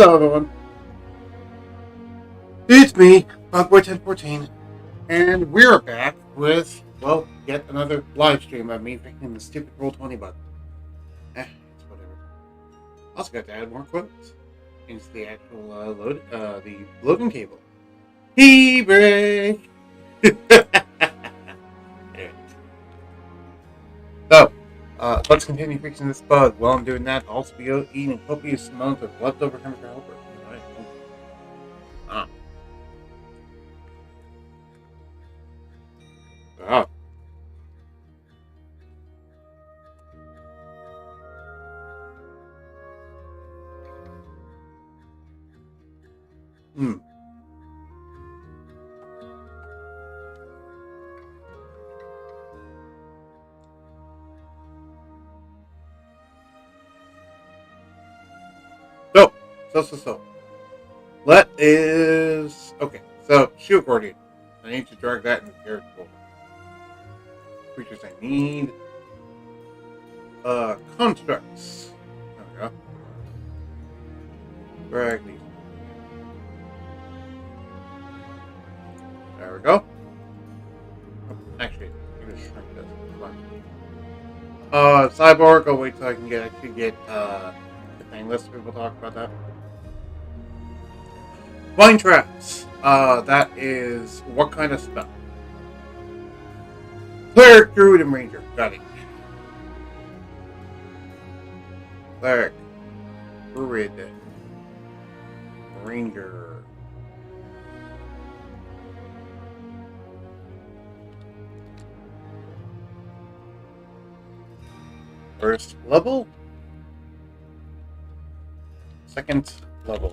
Hello, everyone. It's me, Bugboy1014, and we're back with, well, yet another live stream of me picking the stupid Roll20 button. It's whatever. Also got to add more quotes into the actual the loading table. Tea break! Anyway. So, let's continue fixing this bug. While I'm doing that, I'll also be eating copious amounts of leftover chemical helper. Ah. Ah. Hmm. So. Let is okay. So shield guardian. I need to drag that into the character folder. Creatures I need. Constructs. There we go. Drag these. There we go. Oh, actually, I'm gonna shrink this. Cyborg. I'll wait till I can get the thing. Let's people talk about that. Vine traps. That is what kind of spell? Cleric, Druid, and Ranger. Got it. Cleric, Druid, Ranger. First level. Second level.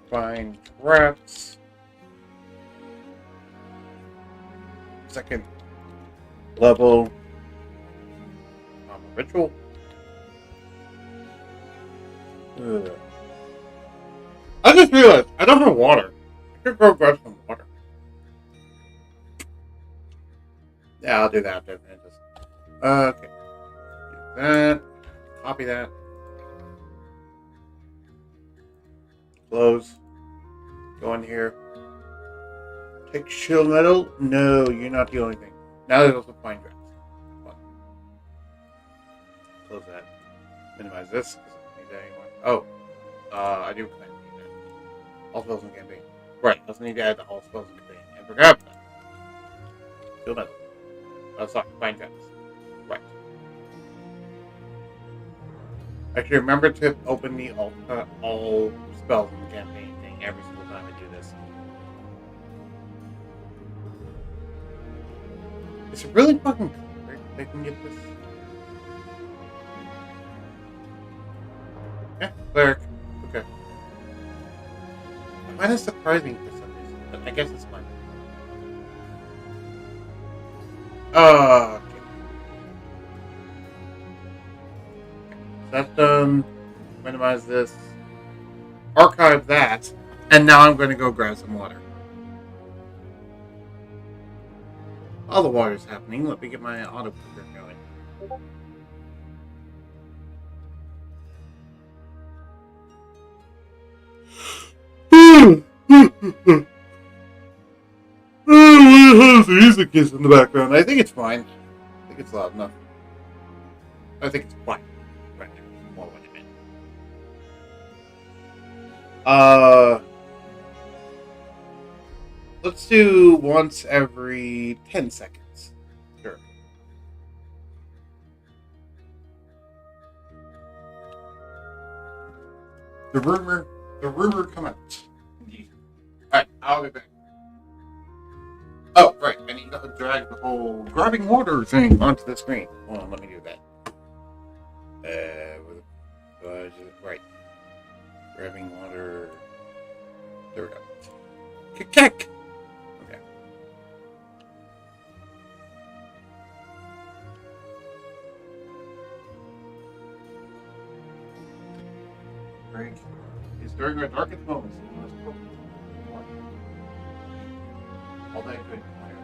Find traps. Second level. Ritual. Ugh. I just realized I don't have water. I should go grab some water. Yeah, I'll do that after I just. Okay. Do that. Copy that. Close. Go in here. Take shield metal. No, you're not the only thing. Now there's also fine traps. Close that. Minimize this because I don't need that anymore. Oh, I do kind of need that. All spells in campaign. Right, doesn't need to add the all spells in campaign. And forgot that. Shield metal. Oh, sorry, fine traps. Right. Actually, remember to open the all spells in the campaign thing every single time I do this. Is it really fucking clear they can get this? Yeah, cleric. Okay. I find it surprising for some reason, but I guess it's fine. Okay. So that's done. Minimize this. Archive that. And now I'm going to go grab some water. All the water's happening. Let me get my auto cooker going. Oh, the music is in the background. I think it's fine. I think it's loud enough. I think it's quiet. Right there. More what I meant. Let's do once every 10 seconds. Sure. The rumor come out. Indeed. Alright, I'll be back. Oh, right. I need to drag the whole grabbing water thing onto the screen. Hold on, let me do that. Right. Grabbing water. There we go. Kick. Okay. Break is during our darkest moments. All that good fire.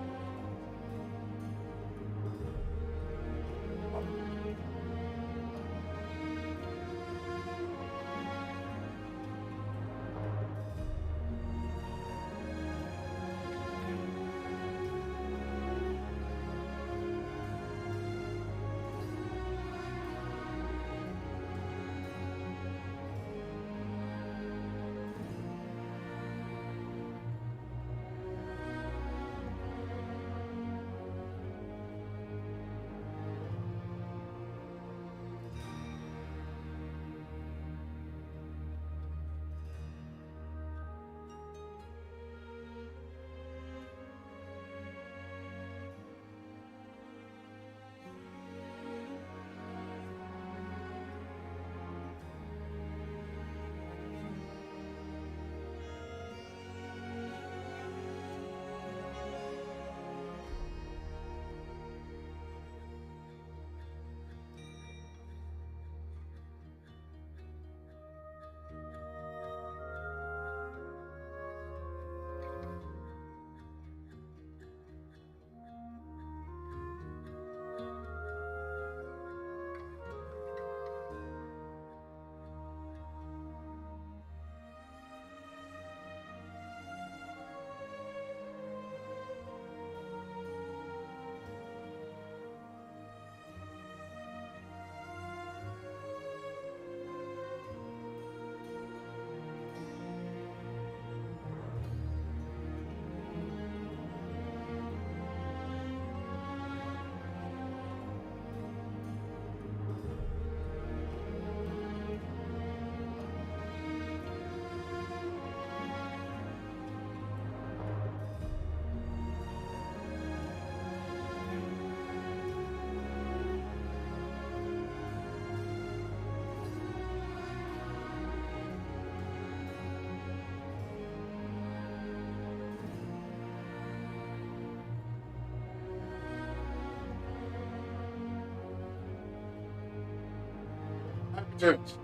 Turns.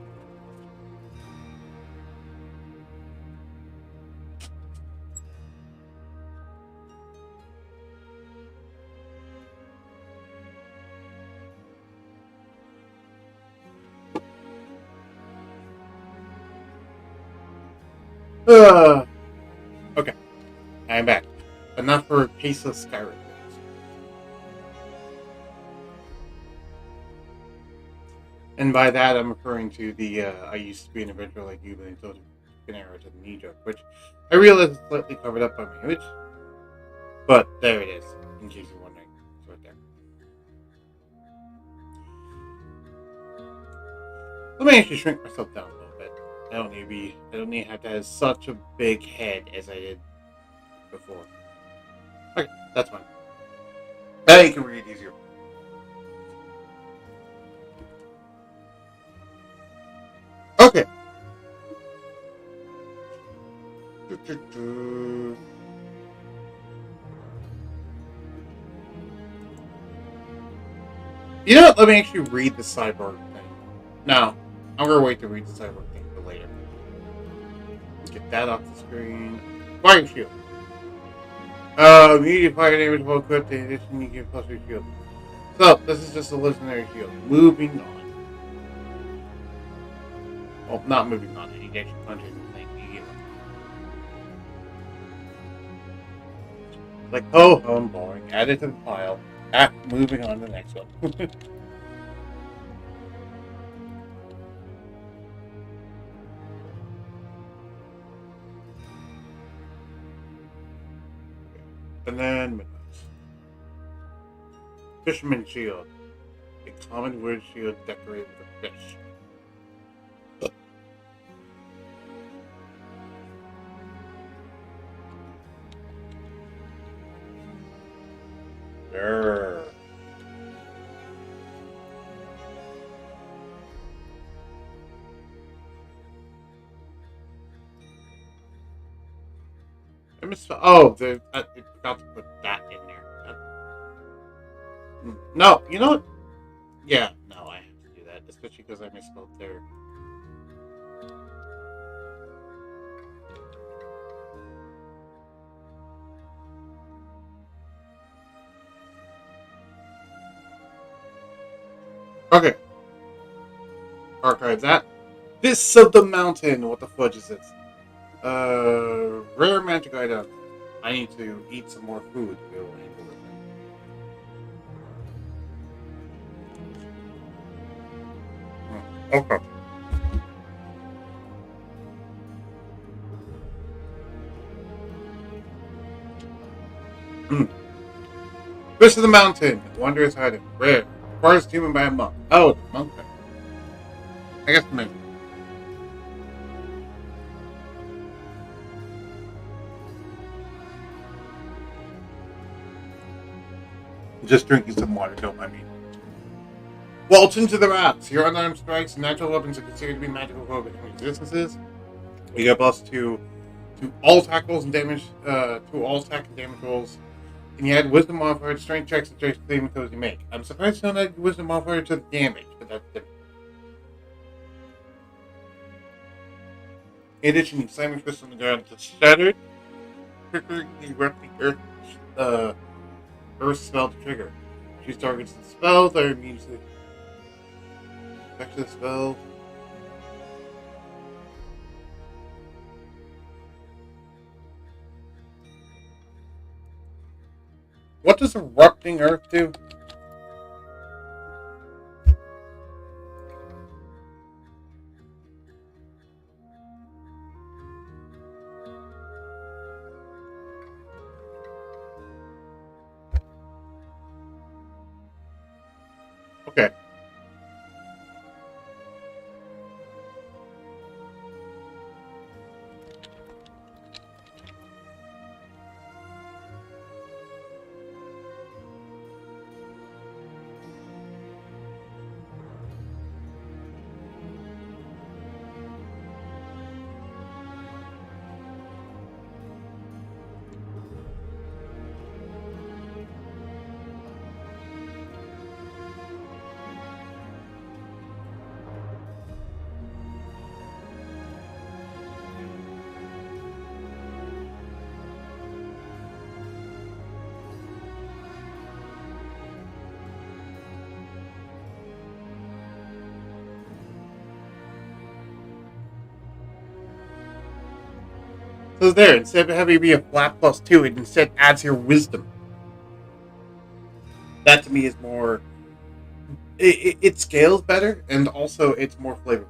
Okay, I'm back. Enough for caseless Skyrim. And by that, I'm referring to the I used to be an adventurer like you, but I told an arrow to the knee joke, which I realize is slightly covered up by my image, but there it is, in case you're wondering. It's right there. Let me actually shrink myself down a little bit. I don't need to have to have such a big head as I did before. Okay, that's fine. Now you can read easier. Okay. You know what? Let me actually read the cyborg thing. No, I'm gonna wait to read the cyborg thing for later. Get that off the screen. Fire shield. Immediate fire damage while equipped. In addition, you get plus your shield. So this is just a legendary shield. Moving on. Well, not moving on. You can actually punch it and think you get like, oh, I'm boring. Add it to the pile. Moving on to the next one. And then Midnight. Fisherman shield. A common wood shield decorated with a fish. Grr. I misspelled. Oh, I forgot to put that in there. No, you know what? Yeah, no, I have to do that, especially because I misspelled there. Okay, archive that. This of the mountain. What the fudge is this? Rare magic item. I need to eat some more food to be able to handle this thing. Okay. Fish of the mountain. Wondrous item. Rare. Requires human by a monk. Oh, the monk thing. I guess maybe. Just drinking some water, don't mind me. Waltz into the rocks. Your unarmed strikes and natural weapons are considered to be magical weapons resistances. You get plus to all tackles and damage, to all attack and damage rolls. And you add wisdom modifier to strength checks and strength saving throws you make. I'm surprised you don't add wisdom modifier to the damage, but that's different. In addition, you slam your fist on the ground to shattered, triggering the erupting earth spell to trigger. Choose targets the spell that are immune to effect of the spell. What does erupting earth do? Okay. So there, instead of having it be a flat +2, it instead adds your wisdom. That to me is more. It scales better, and also it's more flavorful.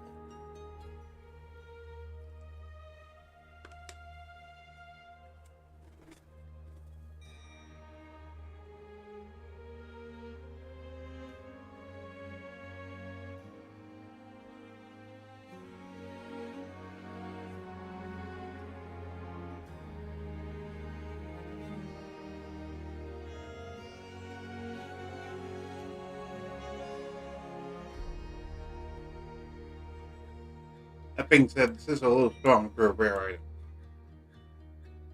That being said, this is a little strong for a rare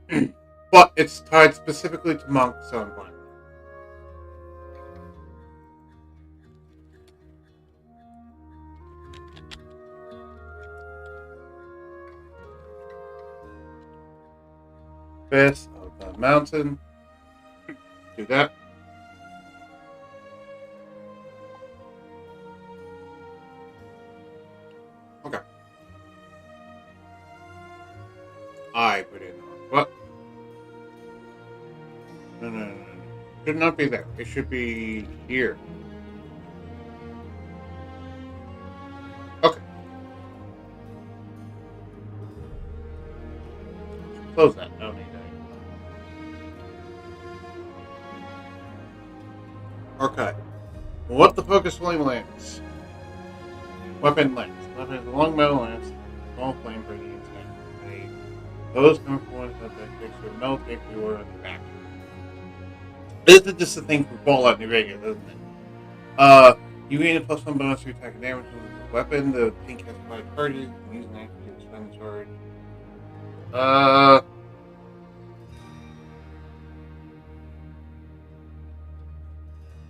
item. But it's tied specifically to monk selling point. Base of the mountain. Do that. Okay. I put it on. What? No. Should not be there. It should be here. Okay. Close that. I don't need that. Okay. What the fuck is flame lance? Weapon lance. Weapon is a long metal lance. Small flame for the insect. Those come from one that takes your melt if you were on the back. This is just a thing for Fallout New Vegas, isn't it? You gain a +1 bonus to attack and damage with the weapon. The pink has 5 charges. You can use an action to expend the charge.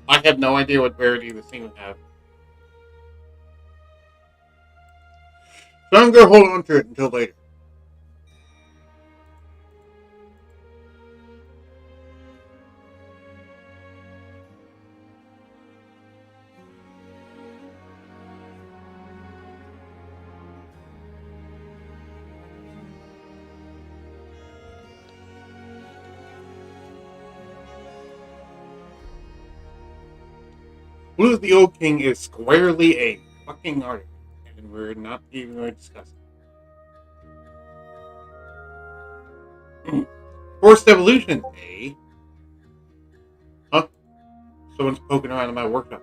I have no idea what rarity this thing would have. So I'm going to hold on to it until later. Blue the Old King is squarely a fucking artifact, and we're not even going to discuss it. Forced evolution, eh? Huh? Someone's poking around in my workshop.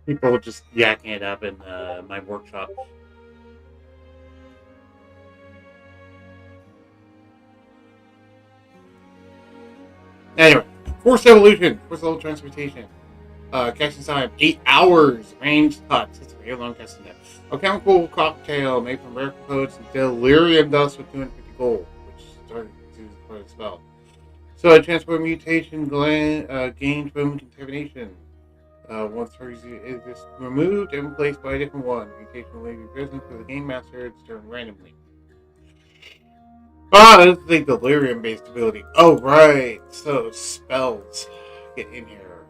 People just yakking it up in my workshop. Anyway, Forced Evolution, Forced Level Transmutation. Casting time, 8 hours. Range touch. It's a very long casting time. A chemical cocktail made from rare components and delirium dust with 250 gold, which started to use for the spell. So a transport mutation gained from contamination. Once is just removed and replaced by a different one. Mutation will be present for the game master to turn randomly. That's the delirium based ability. Oh, right. So spells get in here.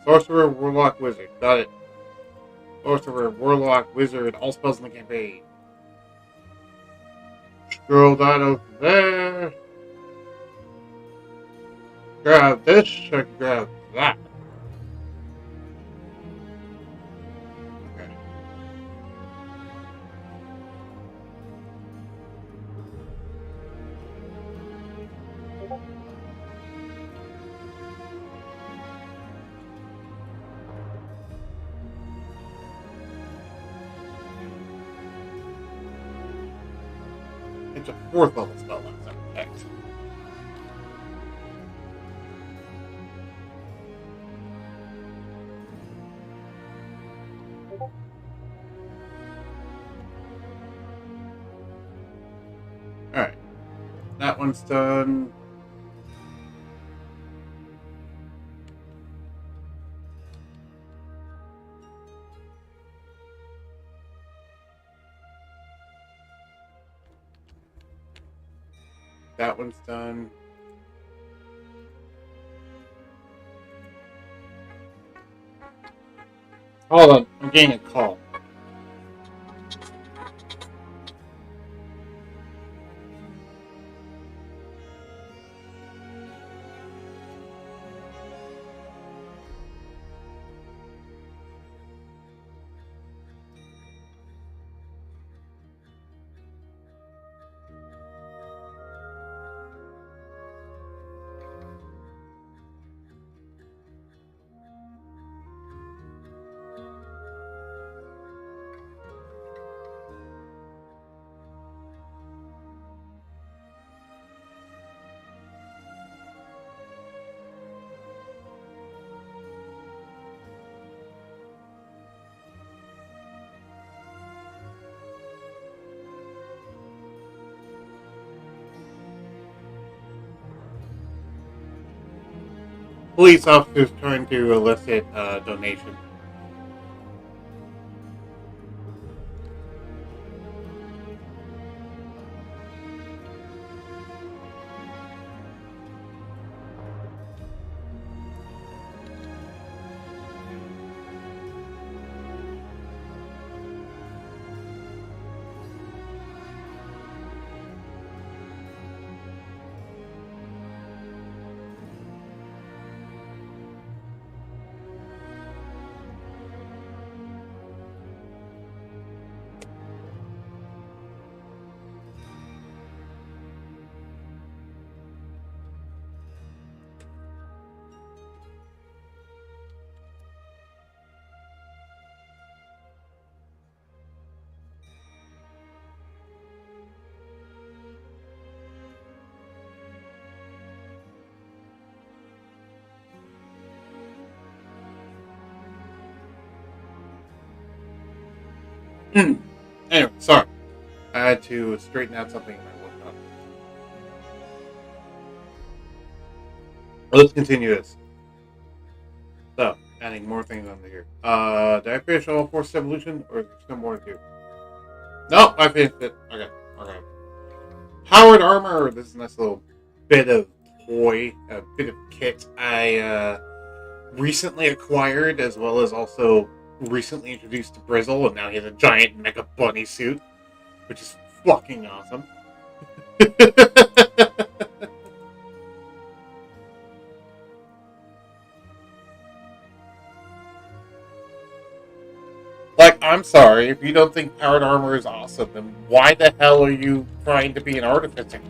Sorcerer, Warlock, Wizard. Got it. Sorcerer, Warlock, Wizard, all spells in the campaign. Scroll that over there. Grab this, and grab that. Okay. It's a 4th level spell last time I checked. Alright. That one's done. That one's done. Hold on, I'm getting a call. Police officers trying to elicit a donation. Anyway, sorry. I had to straighten out something in my work doc. Let's continue this. So, adding more things onto here. Did I finish all 4 evolution, or is there still more to do? Nope, I finished it. Okay. Powered armor. This is a nice little bit of toy, a bit of kit I recently acquired, as well as also recently introduced to Brizzle, and now he has a giant mecha bunny suit, which is fucking awesome. Like, I'm sorry, if you don't think powered armor is awesome, then why the hell are you trying to be an artificer?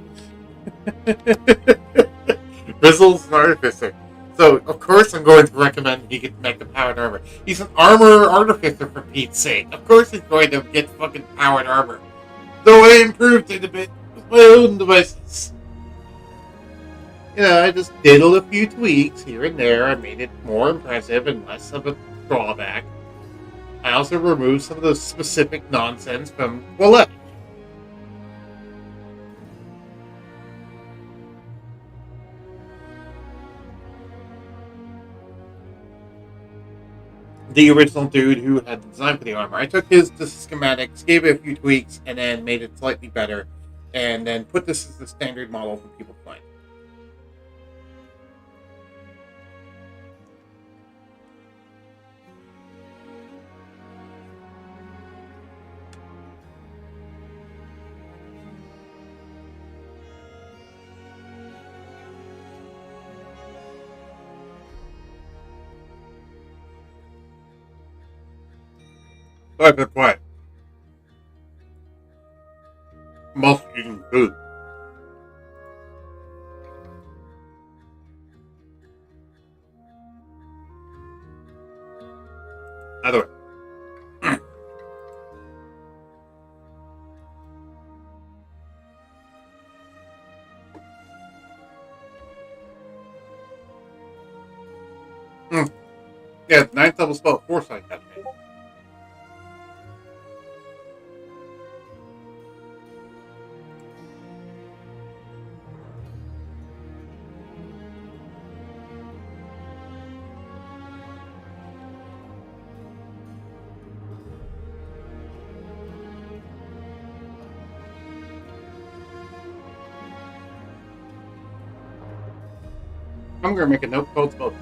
Brizzle's an artificer. So, of course I'm going to recommend he get make the powered armor. He's an armor artificer, for Pete's sake. Of course he's going to get fucking powered armor. Though I improved it a bit with my own devices. You know, I just diddled a few tweaks here and there. I made it more impressive and less of a drawback. I also removed some of the specific nonsense from Willette. The original dude who had the design for the armor. I took his schematics, gave it a few tweaks, and then made it slightly better, and then put this as the standard model for people to find. So I've been quiet. I'm also eating food. Either way. Yeah, ninth level spell foresight got me. I'm gonna make a note called spell.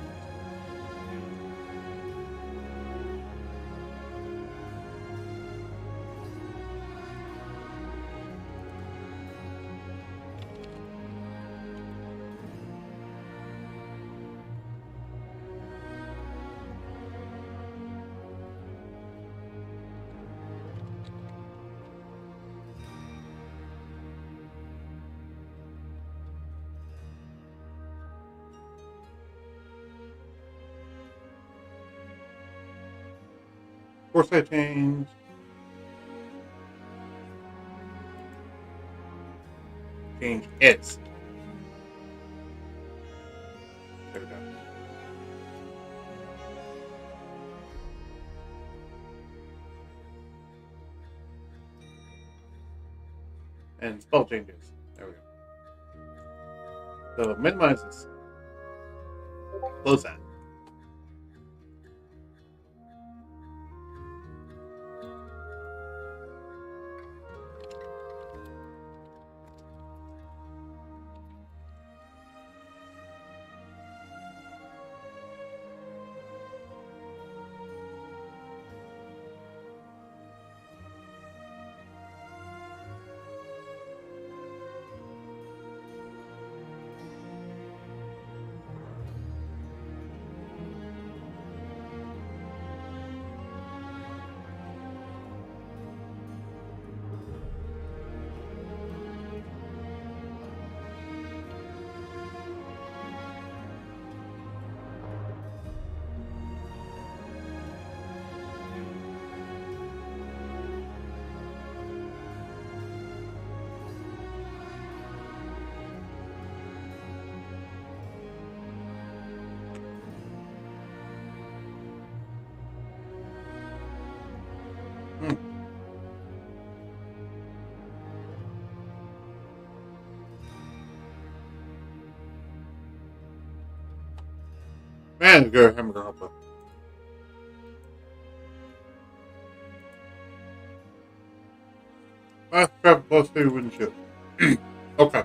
Foresight change. Change is. There we go. And spell changes. There we go. So minimize this. Close that. Man, good hamburger helper. Trap plus 2 wouldn't shoot. Okay.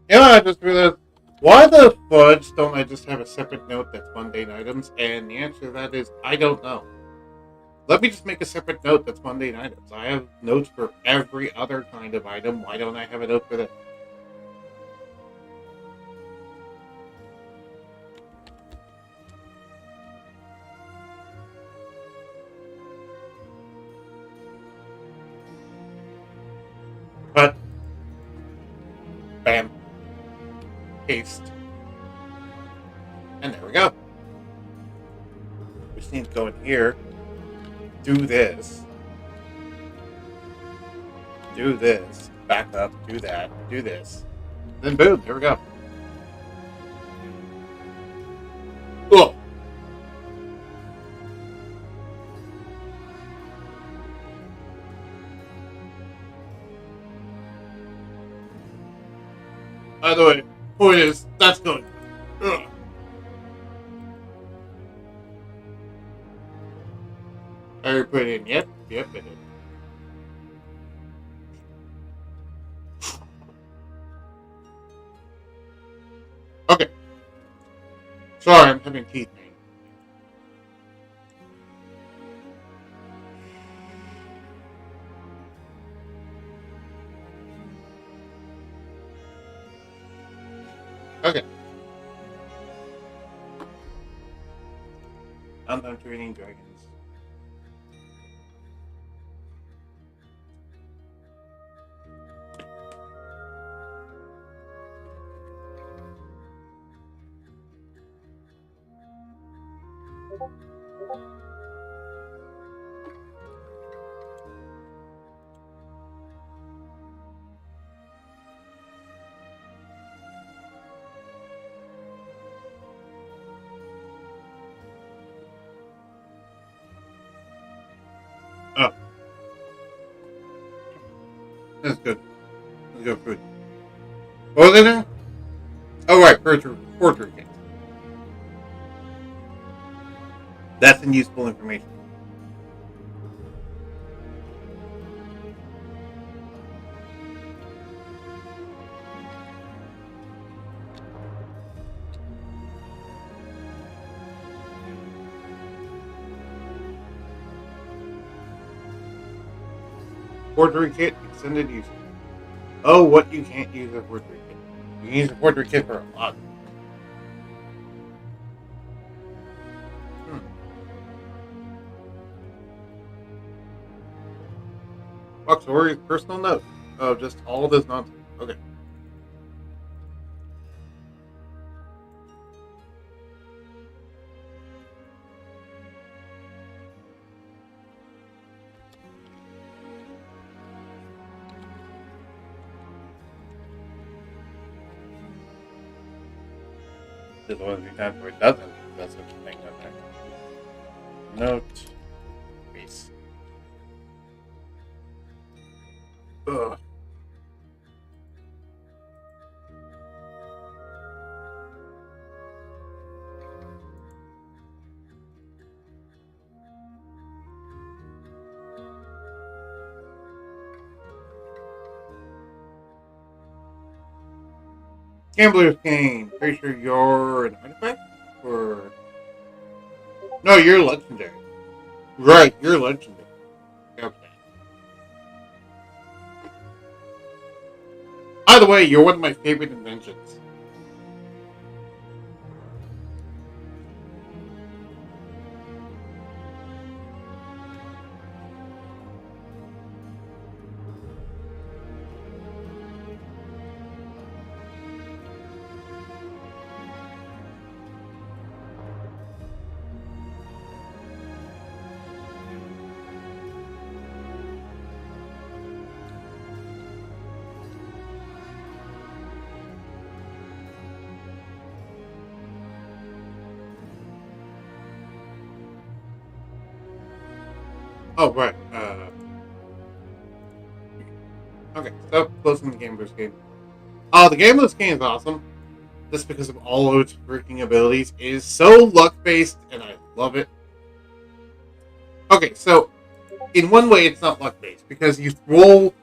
You know, I just realized, why the fudge don't I just have a separate note that's mundane items? And the answer to that is, I don't know. Let me just make a separate note that's mundane items. I have notes for every other kind of item. Why don't I have a note for that? But, bam, paste, and there we go. We just need to go in here, do this, back up, do that, do this, then boom, there we go. Oh. By the way, point is, that's going. Ugh. I put in, yep, it is. Sorry, I'm having teeth pain. Okay. I'm done training dragons. Oh, that's good. That's good food. What was it now? Oh, right, portrait kit. That's useful information. Portrait kit, extended use. Oh, what you can't use a portrait kit. You can use a portrait kit for a lot. Foxori's personal note. Oh, just all this nonsense. Okay. There's one every time where it doesn't. That's what you think. Okay. Note. Base. Ugh. Gambler's game. Pretty sure you're an artifact? Or. No, you're legendary. Right, you're legendary. Okay. By the way, you're one of my favorite inventions. Oh, right. Okay, stop closing the Gambler's game. The Gambler's game is awesome. Just because of all of its freaking abilities. It is so luck-based, and I love it. Okay, so, in one way, it's not luck-based. Because you roll...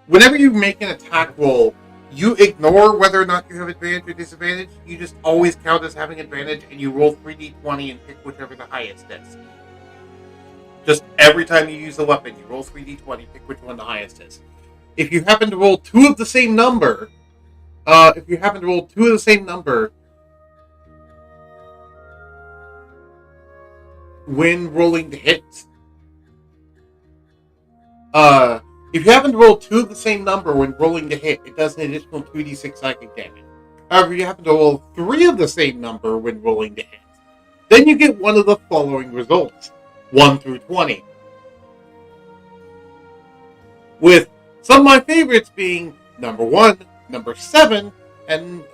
Whenever you make an attack roll, you ignore whether or not you have advantage or disadvantage. You just always count as having advantage, and you roll 3d20 and pick whichever the highest is. Just every time you use a weapon, you roll 3d20, pick which one the highest is. If you happen to roll two of the same number, when rolling to hit, if you happen to roll two of the same number when rolling to hit, it does an additional 2d6 psychic damage. However, if you happen to roll three of the same number when rolling to hit, then you get one of the following results. 1 through 20. With some of my favorites being number 1, number 7, and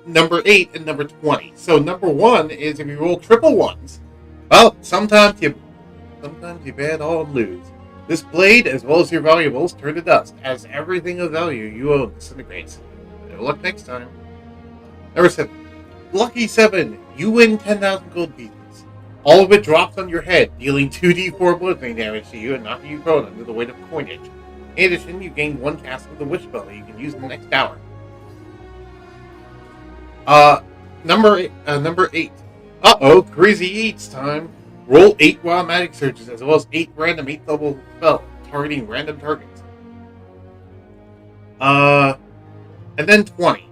number 8 and number 20. So number 1 is if you roll triple ones, well, sometimes you bet all and lose. This blade, as well as your valuables, turn to dust, as everything of value you own disintegrates. Good luck next time. Number 7. Lucky 7. You win 10,000 gold pieces. All of it drops on your head, dealing 2d4 bludgeoning damage to you and knocking you prone under the weight of coinage. In addition, you gain 1 cast of the Wish Spell that you can use in the next hour. Number 8. Uh-oh, crazy eats time. Roll 8 wild magic surges as well as 8 random 8 level spell targeting random targets. And then 20.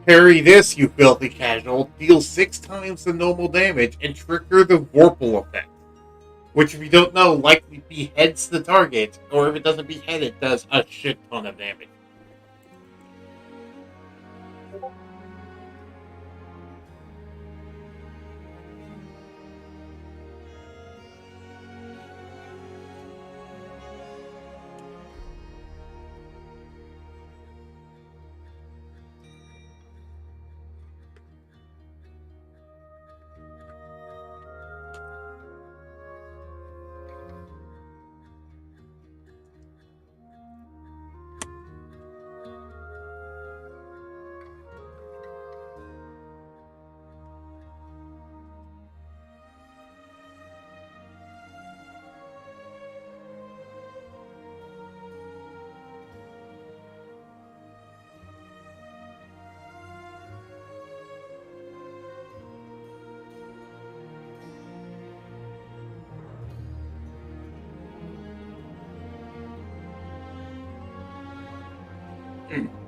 Parry this, you filthy casual. Deal 6 times the normal damage and trigger the Vorpal effect. Which, if you don't know, likely beheads the target, or if it doesn't behead it, does a shit ton of damage.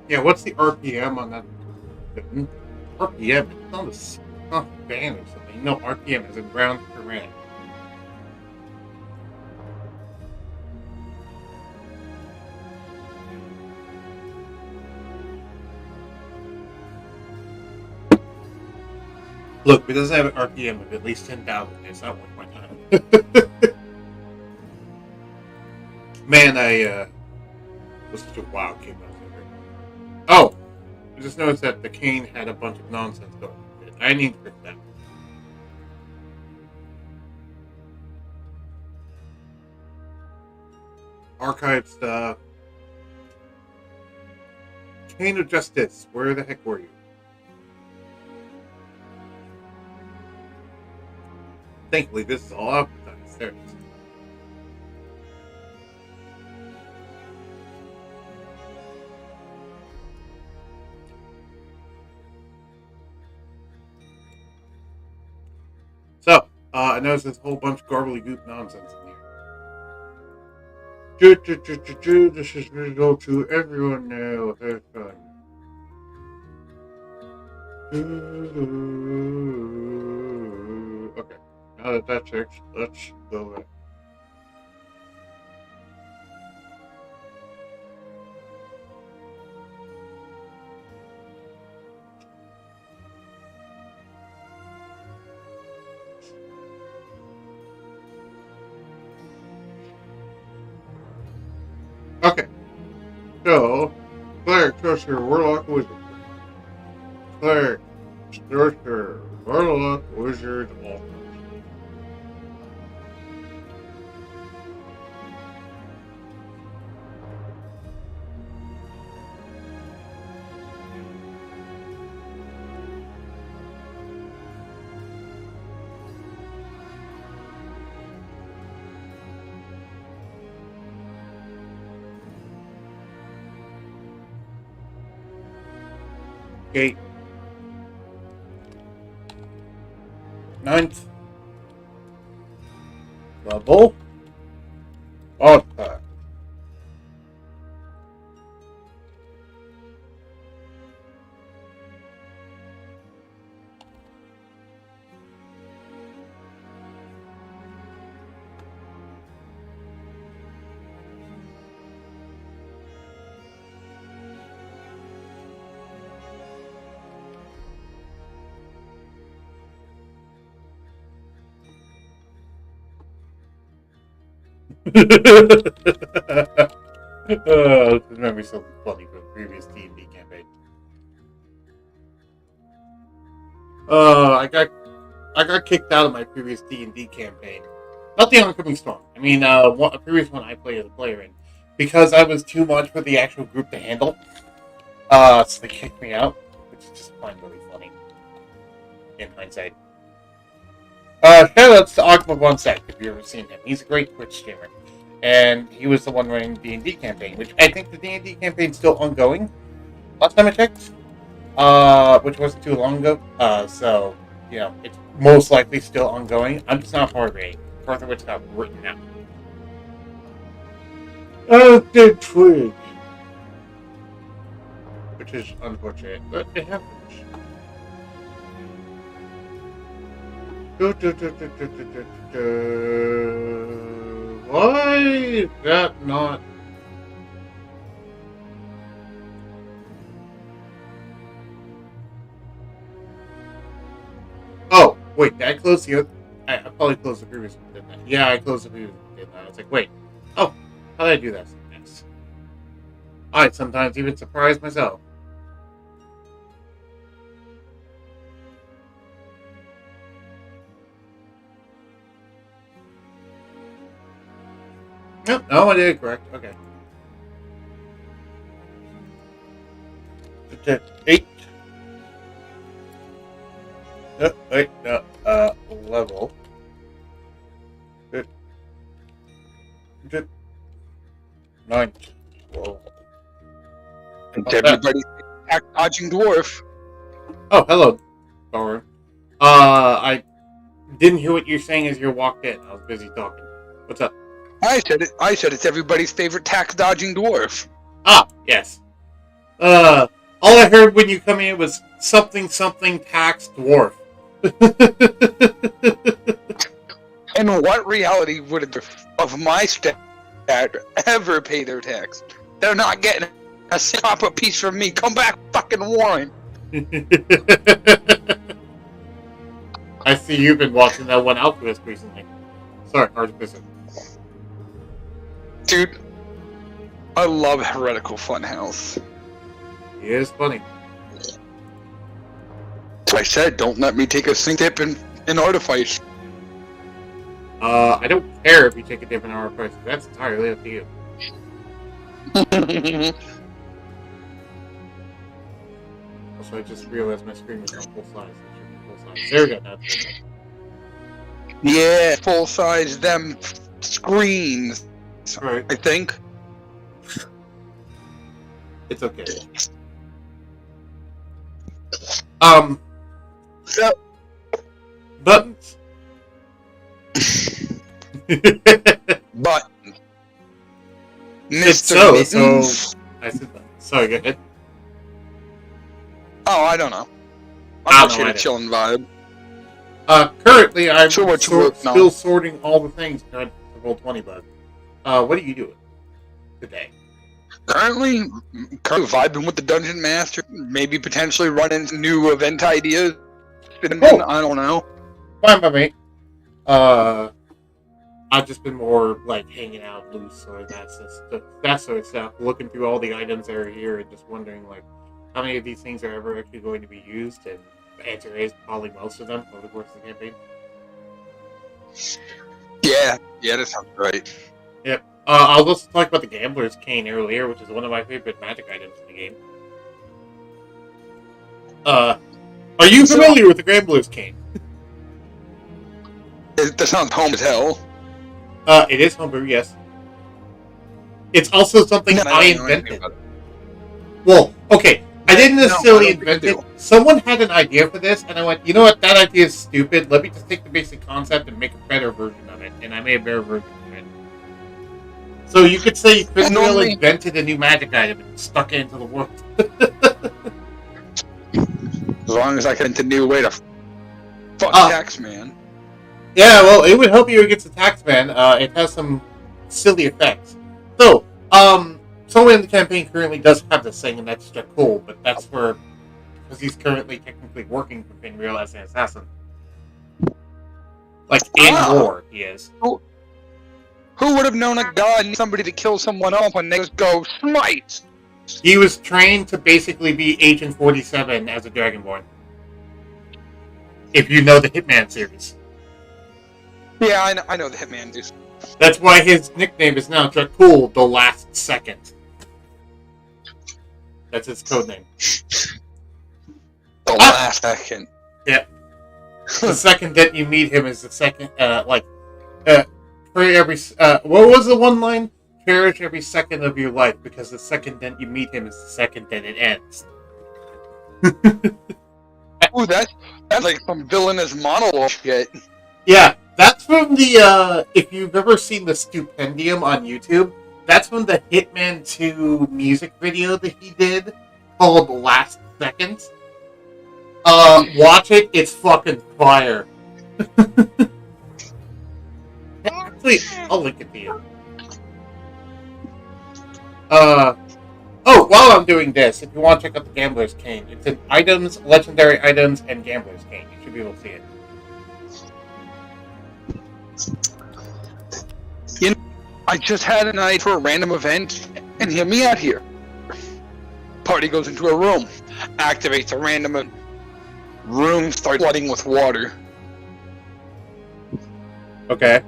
Yeah, what's the RPM on that? RPM? It's not a band or something. No, RPM is in rounds per minute. Look, it doesn't have an RPM of at least 10,000. It's not worth my time. Man, I was such a wild kid when I was younger. Oh, I just noticed that the cane had a bunch of nonsense going with it. I need to fix that. Archive stuff. Cane of Justice. Where the heck were you? Thankfully, this is all advertised. There it is. So, I noticed there's a whole bunch of gobbledygook nonsense in here. This is visible to everyone now. Have fun. Okay, now that that's fixed, let's go back. Okay, so cleric, sorcerer, warlock, wizard. Cleric, sorcerer, warlock, wizard, alchemist. Okay. 9th level. Vodka. This memory's so funny from the previous D&D campaign. I got kicked out of my previous D&D campaign. Not the Oncoming Storm. I mean, a previous one I played as a player in, because I was too much for the actual group to handle. So they kicked me out, which is just fine, really funny in hindsight. Shoutouts to Aqua Von Sec, if you've ever seen him. He's a great Twitch streamer. And he was the one running the D&D campaign, which I think the D&D campaign is still ongoing. Last time I checked. which wasn't too long ago. So it's most likely still ongoing. I'm just not part of it. Part of it's got written out. The twig, which is unfortunate, but it happens. Why is that not? Oh, wait, did I close the other? I probably closed the previous one, didn't I? Yeah, I closed the previous one, didn't I? I was like, wait. Oh, how did I do that sometimes? I sometimes even surprise myself. Nope, no, I did it correct. Okay. 8. Wait, no, level. 9. Whoa. And everybody's dodging dwarf. Oh, hello, Thor. I didn't hear what you're saying as you walked in. I was busy talking. What's up? I said it's everybody's favorite tax dodging dwarf. Ah, yes. All I heard when you come in was something tax dwarf. In what reality would a dwarf of my stat ever pay their tax? They're not getting a copper piece from me. Come back, fucking Warren. I see you've been watching that one Alchemist recently. Sorry, Artificer. Dude, I love Heretical Funhouse. He is funny. I said, don't let me take a sink dip in Artifice. I don't care if you take a different Artificer. That's entirely up to you. Also, I just realized my screen was not full size. It should be full size. There we go. Now it's full size. Yeah, full size them screens. Right. I think. It's okay. So, Buttons. but It's Mr. so Mittens. I said that. Sorry, go ahead. Oh, I don't know. I I'm don't just know, here I to chill and vibe. Currently I'm So what you working on? still sorting all the things to roll 20 bug. What are you doing today? Currently vibing with the Dungeon Master. Maybe potentially running some new event ideas. I don't know. Fine by me. I've just been more like hanging out loose or that sort of stuff, looking through all the items that are here and just wondering like how many of these things are ever actually going to be used, and the answer is probably most of them over the course of the campaign. Yeah, that sounds right. Yep. I was also talking about the Gambler's Cane earlier, which is one of my favorite magic items in the game. Are you familiar with the Gambler's Cane? That sounds home as hell. It is homebrew, yes. It's also something No, I don't know anything invented. about it. Well, okay, I didn't No, necessarily I don't think invent I it. do. Someone had an idea for this, and I went, you know what, that idea is stupid. Let me just take the basic concept and make a better version of it. And I made a better version of it. So you could say Fitzgerald normally- invented a new magic item and stuck it into the world. As long as I can invent a new way to fuck Taxman. Yeah, well, it would help you against the Taxman. It has some silly effects. So, someone in the campaign currently does have this thing, and that's just cool, but that's because he's currently technically working for Finreal as an assassin. Like, in war, he is. Who would have known a god needs somebody to kill someone else when they just go smite? He was trained to basically be Agent 47 as a Dragonborn. If you know the Hitman series. Yeah, I know the Hitman dude. That's why his nickname is now Dracul, the Last Second. That's his codename. The last second. Yeah. The second that you meet him is the second, for every, what was the one line? Cherish every second of your life, because the second that you meet him is the second that it ends. Ooh, that's like some villainous monologue shit. Yeah, that's from the, if you've ever seen the Stupendium on YouTube, that's from the Hitman 2 music video that he did called Last Seconds. Watch it, it's fucking fire. Actually, I'll link it to you. Oh, while I'm doing this, if you want to check out the Gambler's Cane, it's in items, legendary items, and Gambler's Cane. You should be able to see it. You know, I just had an idea for a random event, and hear me out here. Party goes into a room, activates a random room, starts flooding with water. Okay.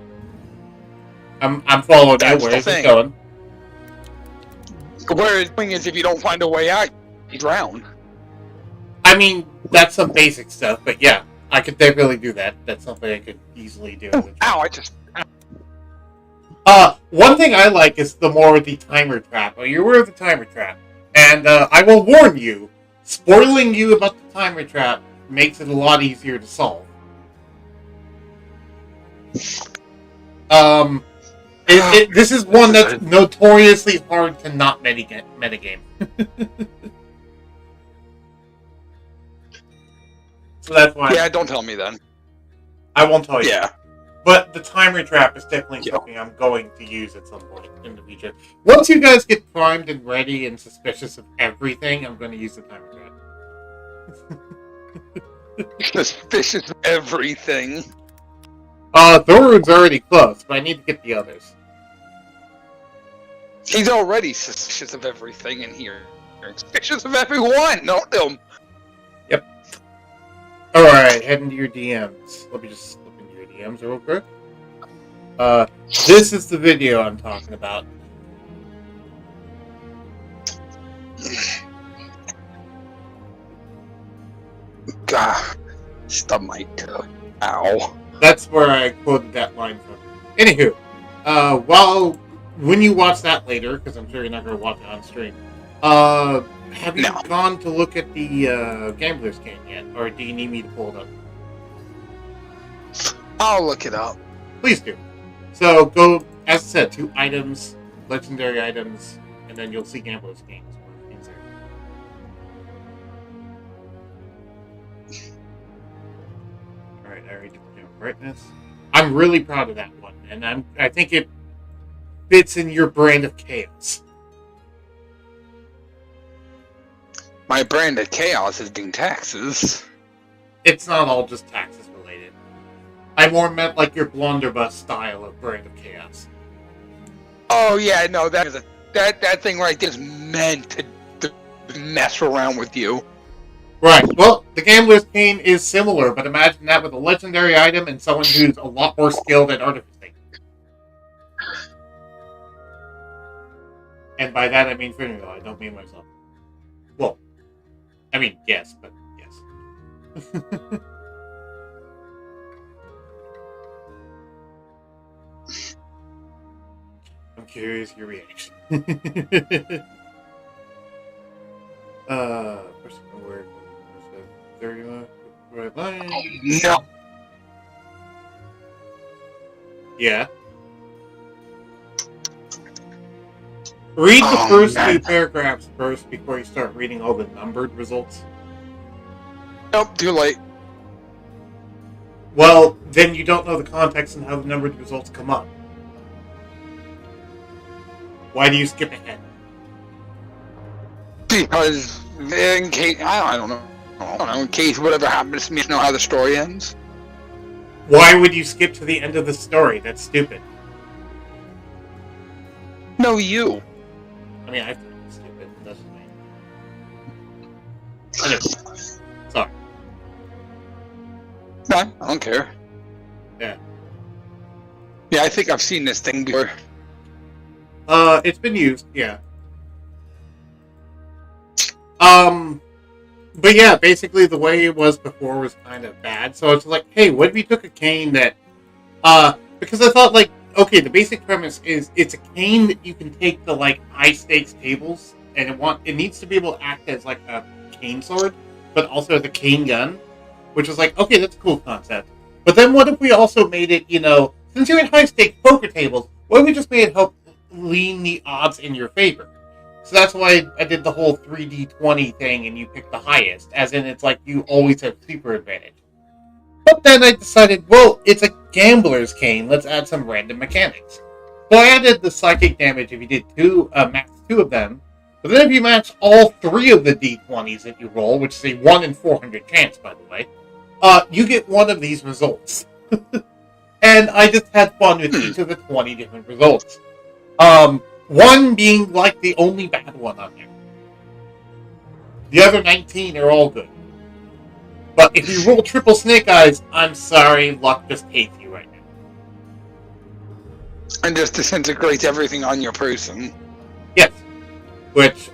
I'm following that. That's Where the is it thing. going? Where the thing is, if you don't find a way out, you drown. I mean, that's some basic stuff, but yeah, I could definitely do that. That's something I could easily do. Ow, I just... One thing I like is the timer trap. You're aware of the timer trap. And, I will warn you, spoiling you about the timer trap makes it a lot easier to solve. This is one that's notoriously hard to not metagame. So that's why... Yeah, don't tell me then. I won't tell you. Yeah. But the timer trap is definitely something I'm going to use at some point in the future. Once you guys get primed and ready and suspicious of everything, I'm going to use the timer trap. Suspicious of everything. Thorun's already close, but I need to get the others. He's already suspicious of everything in here. Suspicious of everyone, not them. Yep. Alright, head into your DMs. Let me just slip into your DMs real quick. This is the video I'm talking about. God, stub my toe. Ow. That's where I quoted that line from. Anywho, when you watch that later, because I'm sure you're not going to watch it on stream, have you gone to look at the Gambler's Cane yet? Or do you need me to pull it up? I'll look it up. Please do. So go, as I said, to items, legendary items, and then you'll see Gambler's Cane. Alright, I already took down brightness. I'm really proud of that one, and I think it fits in your brand of chaos. My brand of chaos is being taxes. It's not all just taxes related. I more meant like your blunderbuss style of brand of chaos. Oh yeah, no, that thing right there is meant to mess around with you. Right. Well, the Gambler's Cane is similar, but imagine that with a legendary item and someone who's a lot more skilled at artificing. And by that I mean Finneral, I don't mean myself. Well, I mean, yes, but yes. I'm curious your reaction. First word. 30 right line. No. Yeah. Read the first few paragraphs first before you start reading all the numbered results. Nope, too late. Well, then you don't know the context and how the numbered results come up. Why do you skip ahead? Because in case I don't know, in case whatever happens to me, I know how the story ends. Why would you skip to the end of the story? That's stupid. No, you. I mean, I think it's stupid. That's me. Anyway, sorry. No, I don't care. Yeah. Yeah, I think I've seen this thing before. It's been used, yeah. But yeah, basically the way it was before was kind of bad. So it's like, hey, what if you took a cane that, because I thought like, okay, the basic premise is it's a cane that you can take to like high stakes tables, and it needs to be able to act as like a cane sword. but also the cane gun, which was like, okay, that's a cool concept. But then what if we also made it, since you're in high-stakes poker tables, what if we just made it help lean the odds in your favor? So that's why I did the whole 3D20 thing and you pick the highest, as in it's like you always have super advantage. But then I decided, well, it's a gambler's cane, let's add some random mechanics. So I added the psychic damage if you did max 2 of them, but then if you match all 3 of the D20s that you roll, which is a 1 in 400 chance, by the way, you get one of these results. And I just had fun with each of the 20 different results. One being like the only bad one on there. The other 19 are all good. But if you roll triple snake eyes, I'm sorry, luck just hates you right now. And just disintegrates everything on your person. Yes. Which,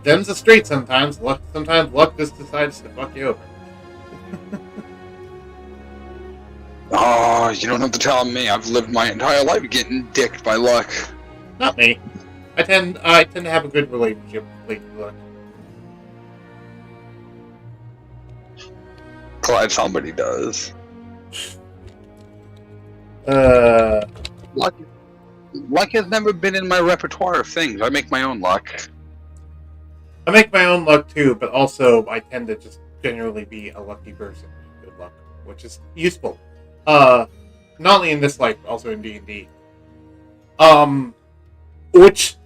them's a straight sometimes. Sometimes luck just decides to fuck you over. Oh, you don't have to tell me. I've lived my entire life getting dicked by luck. Not me. I tend to have a good relationship with luck. Glad somebody does. Luck has never been in my repertoire of things. I make my own luck. I make my own luck too, but also I tend to just generally be a lucky person. Good luck, which is useful. Not only in this life, but also in D&D. Which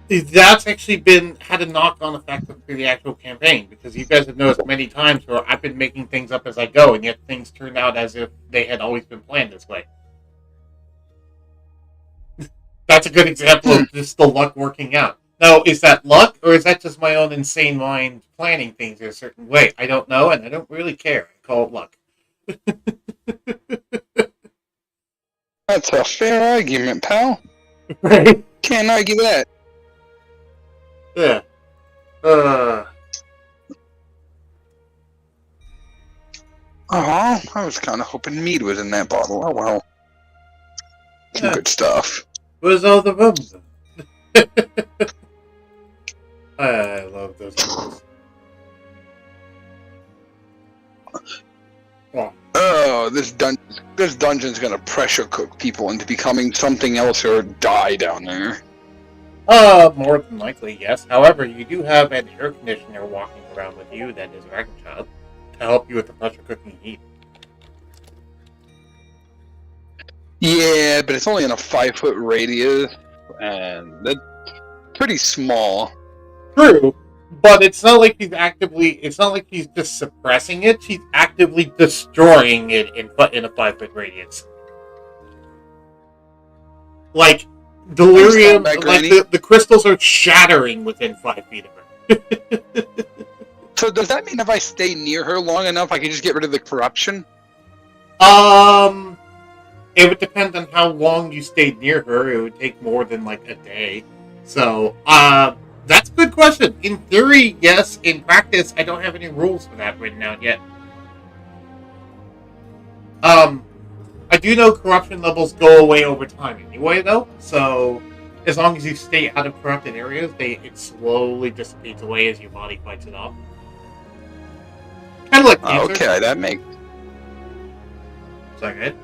that's actually had a knock-on effect through the actual campaign, because you guys have noticed many times where I've been making things up as I go, and yet things turn out as if they had always been planned this way. That's a good example of just the luck working out. Now, is that luck, or is that just my own insane mind planning things in a certain way? I don't know, and I don't really care. I call it luck. That's a fair argument, pal. Right? Can't argue that. Yeah. Oh, I was kind of hoping mead was in that bottle. Oh, well. Some good stuff. Where's all the rum? I love those things. Oh, this dungeon's gonna pressure cook people into becoming something else or die down there. More than likely, yes. However, you do have an air conditioner walking around with you that is Dragon Child to help you with the pressure cooking heat. Yeah, but it's only in a 5-foot radius, and that's pretty small. True, but it's not like he's just suppressing it, he's actively destroying it in a 5-foot radius. Like, delirium, like the crystals are shattering within 5 feet of her. So does that mean if I stay near her long enough, I can just get rid of the corruption? It would depend on how long you stayed near her. It would take more than like a day. So, that's a good question. In theory, yes. In practice, I don't have any rules for that written out yet. I do know corruption levels go away over time anyway, though. So, as long as you stay out of corrupted areas, it slowly dissipates away as your body fights it off. Kind of like cancer. Okay, that makes... Is that good?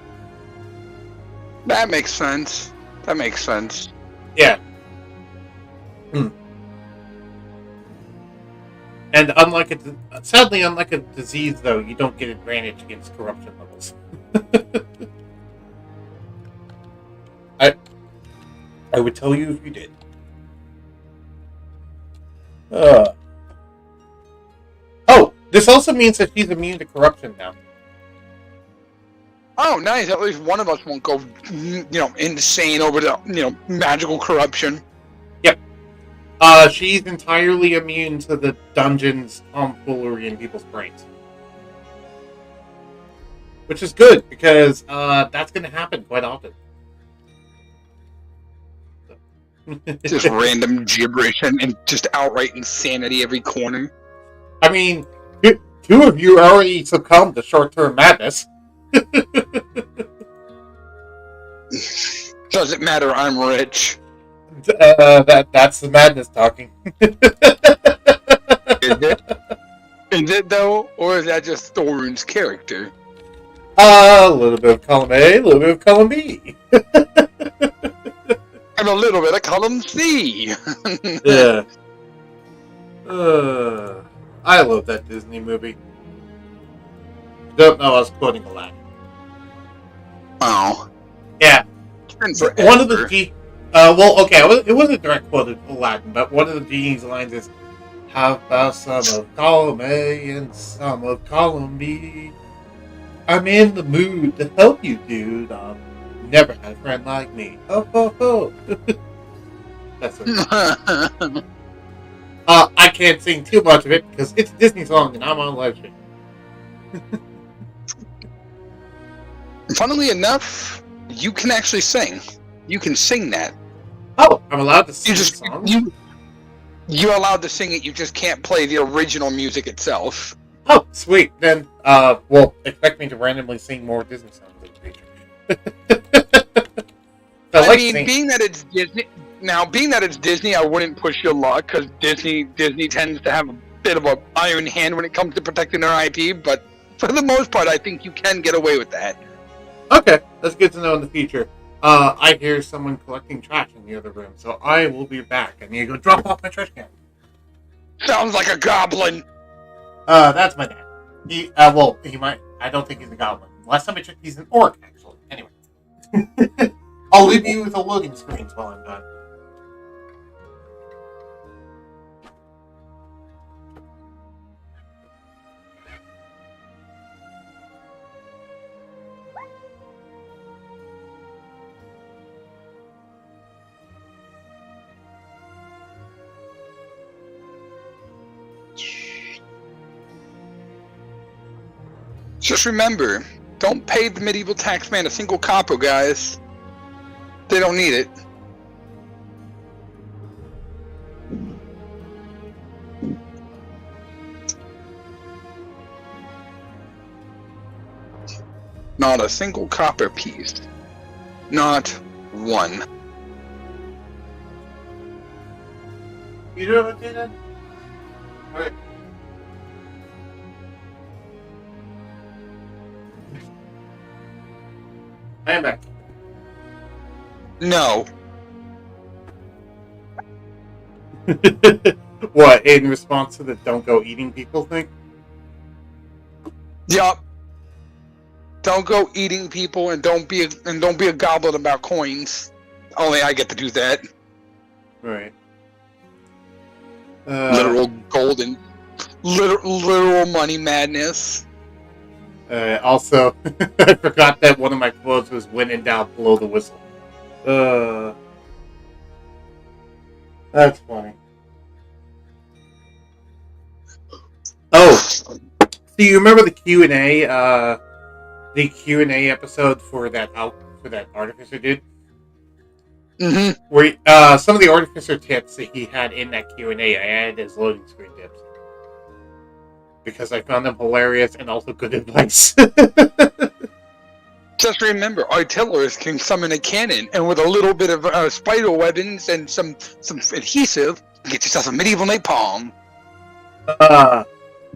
That makes sense. That makes sense. Yeah. And sadly, unlike a disease, though, you don't get advantage against corruption levels. I would tell you if you did. Oh, this also means that she's immune to corruption now. Oh, nice. At least one of us won't go, insane over the, magical corruption. Yep. She's entirely immune to the dungeon's tomfoolery in people's brains. Which is good, because that's going to happen quite often. Just random gibberish and just outright insanity every corner. I mean, 2 of you already succumbed to short-term madness. Doesn't matter, I'm rich. That's the madness talking. Is it? Is it though, or is that just Thorne's character? A little bit of column A, a little bit of column B. And a little bit of column C. Yeah. I love that Disney movie. Don't know, I was quoting Aladdin. Oh. Yeah. It's been One of the forever. well, okay, it wasn't a direct quote of Aladdin, but one of the genie's lines is, "How about some of column A and some of column B? I'm in the mood to help you, dude. I've never had a friend like me. Ho, ho, ho." That's it. I can't sing too much of it because it's a Disney song and I'm on live stream. Funnily enough, you can actually sing. You can sing that. Oh, I'm allowed to sing You just the song? you're allowed to sing it. You just can't play the original music itself. Oh, sweet. Then, well, expect me to randomly sing more Disney songs in the future. I mean, being that it's Disney, I wouldn't push your luck because Disney tends to have a bit of an iron hand when it comes to protecting their IP. But for the most part, I think you can get away with that. Okay, that's good to know in the future. I hear someone collecting trash in the other room, so I will be back. I need to go drop off my trash can. Sounds like a goblin. That's my dad. He might. I don't think he's a goblin. Last time I checked, he's an orc, actually. Anyway. I'll leave you with the loading screens while I'm done. Just remember, don't pay the medieval taxman a single copper, guys. They don't need it. Not a single copper piece. Not one. You do have a data? Alright. I am back. No. What, in response to the don't go eating people thing? Yup. Don't go eating people and don't be a goblin about coins. Only I get to do that. Right. Literal golden, literal money madness. Also, I forgot that one of my quotes was "When in doubt, blow the whistle." That's funny. Oh, so you remember the Q&A? The Q&A episode for that Artificer dude? Mm-hmm. Where some of the Artificer tips that he had in that Q&A, I added as loading screen tips. Because I found them hilarious and also good advice. Just remember, artillerists can summon a cannon, and with a little bit of spider weapons and some adhesive, get yourself a medieval napalm.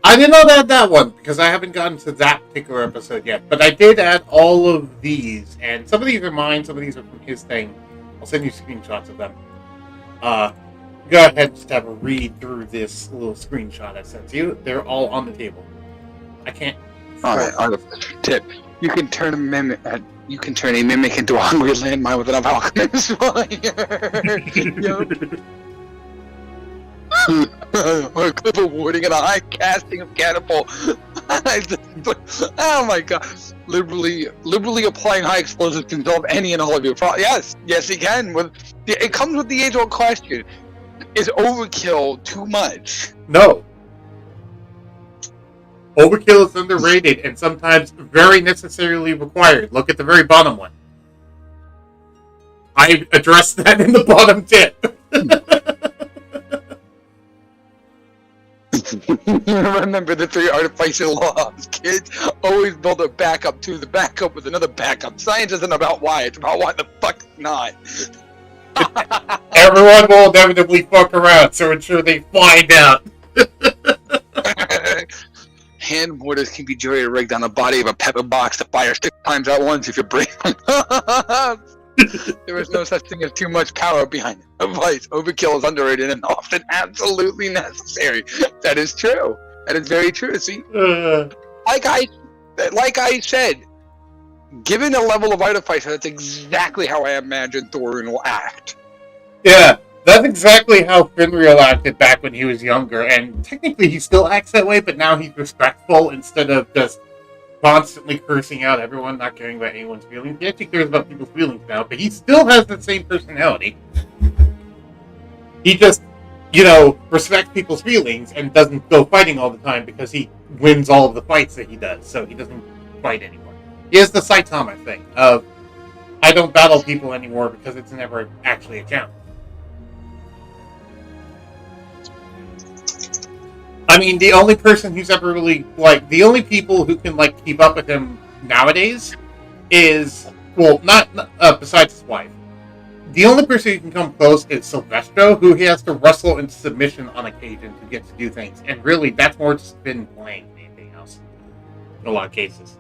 I did not add that one because I haven't gotten to that particular episode yet. But I did add all of these, and some of these are mine, some of these are from his thing. I'll send you screenshots of them. Go ahead and just have a read through this little screenshot I sent you. They're all on the table. I can't. Alright, tip. You can turn a mimic. You can turn a mimic into a hungry landmine with enough alchemist fire. Or a clip of warding and a high casting of catapult. Oh my god! Liberally applying high explosives can solve any and all of your problems. Yes, he can. It comes with the age-old question: is overkill too much? No. Overkill is underrated and sometimes very necessarily required. Look at the very bottom one. I addressed that in the bottom tip. Remember the 3 artificial laws, kids. Always build a backup to the backup with another backup. Science isn't about why, it's about why the fuck not. Everyone will inevitably fuck around, so ensure they find out. hand mortars can be jury-rigged on the body of a pepper box to fire 6 times at once if you're brave. There is no such thing as too much power behind it. Advice: overkill is underrated and often absolutely necessary. That is true. That is very true. See, like I said, given the level of artificer, that's exactly how I imagine Thorin will act. Yeah, that's exactly how Finreal acted back when he was younger, and technically he still acts that way, but now he's respectful instead of just constantly cursing out everyone, not caring about anyone's feelings. He actually cares about people's feelings now, but he still has the same personality. He just, respects people's feelings and doesn't go fighting all the time because he wins all of the fights that he does, so he doesn't fight anymore. He has the Saitama thing of, I don't battle people anymore because it's never actually a challenge. I mean, the only person who's ever really, the only people who can, keep up with him nowadays is, not besides his wife. The only person who can come close is Silvestro, who he has to wrestle into submission on occasion to get to do things. And really, that's more just been playing than anything else. In a lot of cases.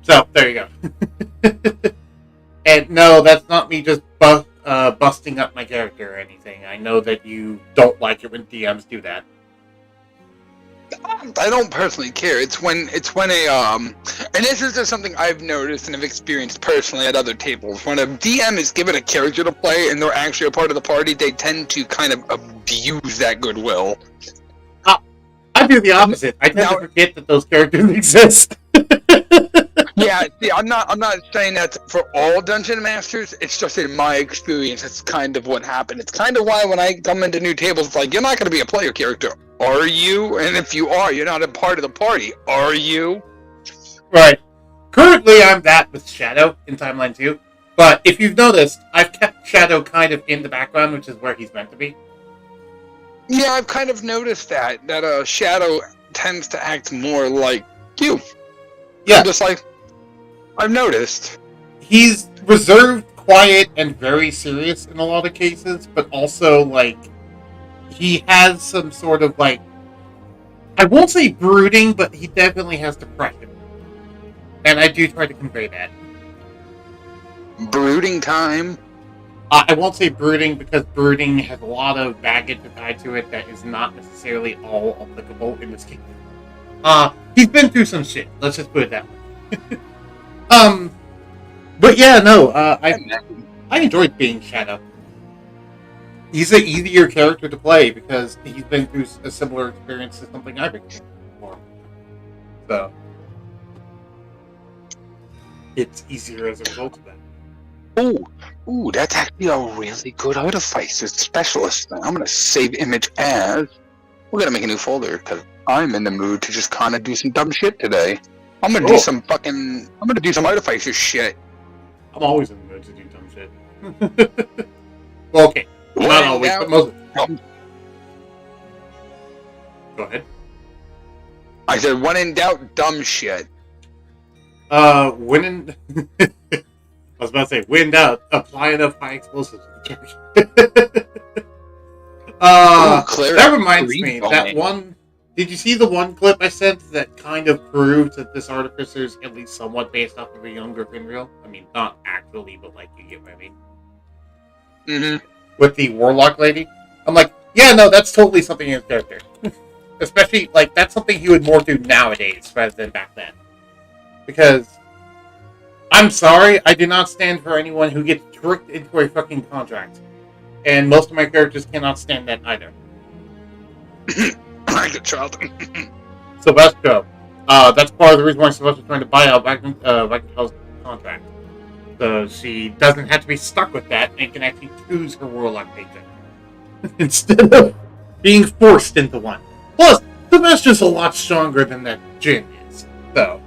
So, there you go. And no, that's not me just busting up my character or anything. I know that you don't like it when DMs do that. I don't personally care. It's when a and this is just something I've noticed and have experienced personally at other tables. When a DM is given a character to play and they're actually a part of the party, they tend to kind of abuse that goodwill. I do the opposite. I tend to forget that those characters exist. Yeah, see, I'm not saying that for all dungeon masters. It's just in my experience, it's kind of what happened. It's kind of why when I come into new tables, it's like, you're not going to be a player character, are you? And if you are, you're not a part of the party, are you? Right. Currently, I'm that with Shadow in Timeline 2. But if you've noticed, I've kept Shadow kind of in the background, which is where he's meant to be. Yeah, I've kind of noticed that Shadow tends to act more like you. Yeah. I'm just like, I've noticed. He's reserved, quiet, and very serious in a lot of cases, but also, he has some sort of, I won't say brooding, but he definitely has depression. And I do try to convey that. Brooding time? I won't say brooding, because brooding has a lot of baggage tied to it that is not necessarily all applicable in this case. He's been through some shit, let's just put it that way. But yeah, no, I enjoyed being Shadow. He's an easier character to play because he's been through a similar experience to something I've experienced before. So, it's easier as a result of that. Ooh, that's actually a really good artificer specialist. I'm gonna save image as. We're gonna make a new folder because I'm in the mood to just kind of do some dumb shit today. I'm gonna do some artificer shit. I'm always in the mood to do dumb shit. Well, okay. Not always, but most of the time. Go ahead. I said, when in doubt, dumb shit. When in... I was about to say, when in doubt, apply enough high explosives to the character. That reminds me, that one... Did you see the one clip I sent that kind of proved that this artificer is at least somewhat based off of a younger Finreal? I mean, not actually, but you get what I mean. Mm-hmm. With the warlock lady? I'm like, yeah, no, that's totally something in his character. Especially, that's something he would more do nowadays rather than back then. Because, I'm sorry, I do not stand for anyone who gets tricked into a fucking contract. And most of my characters cannot stand that either. Good child. Silvestro. That's part of the reason why Silvestra's trying to buy out Vagnatel's contract. So she doesn't have to be stuck with that and can actually choose her warlock paycheck. Instead of being forced into one. Plus, Silvestra's a lot stronger than that Jin is. So.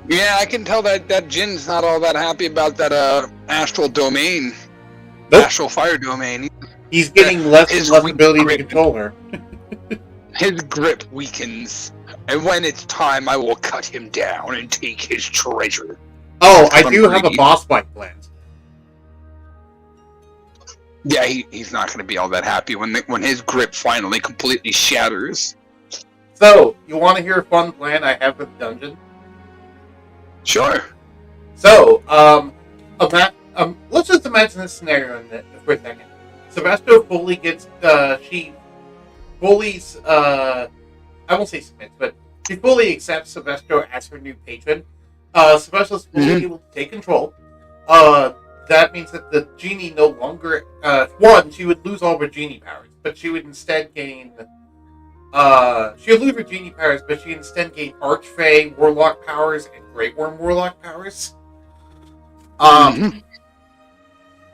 Yeah, I can tell that Jin's not all that happy about that astral domain. Nope. Astral fire domain. He's getting less and less ability to control her. His grip weakens. And when it's time, I will cut him down and take his treasure. Oh, I do have a boss fight planned. Yeah, he's not going to be all that happy when his grip finally completely shatters. So, you want to hear a fun plan I have with the dungeon? Sure. So, let's just imagine this scenario for a second. Sebastian fully gets, she fully, I won't say submits, but she fully accepts Sebastian as her new patron. Sebastian's fully able to take control. That means that the genie no longer, one, she would lose all her genie powers, but she would instead gain, she would lose her genie powers, but she would instead gain Archfey Warlock powers and Great Worm Warlock powers.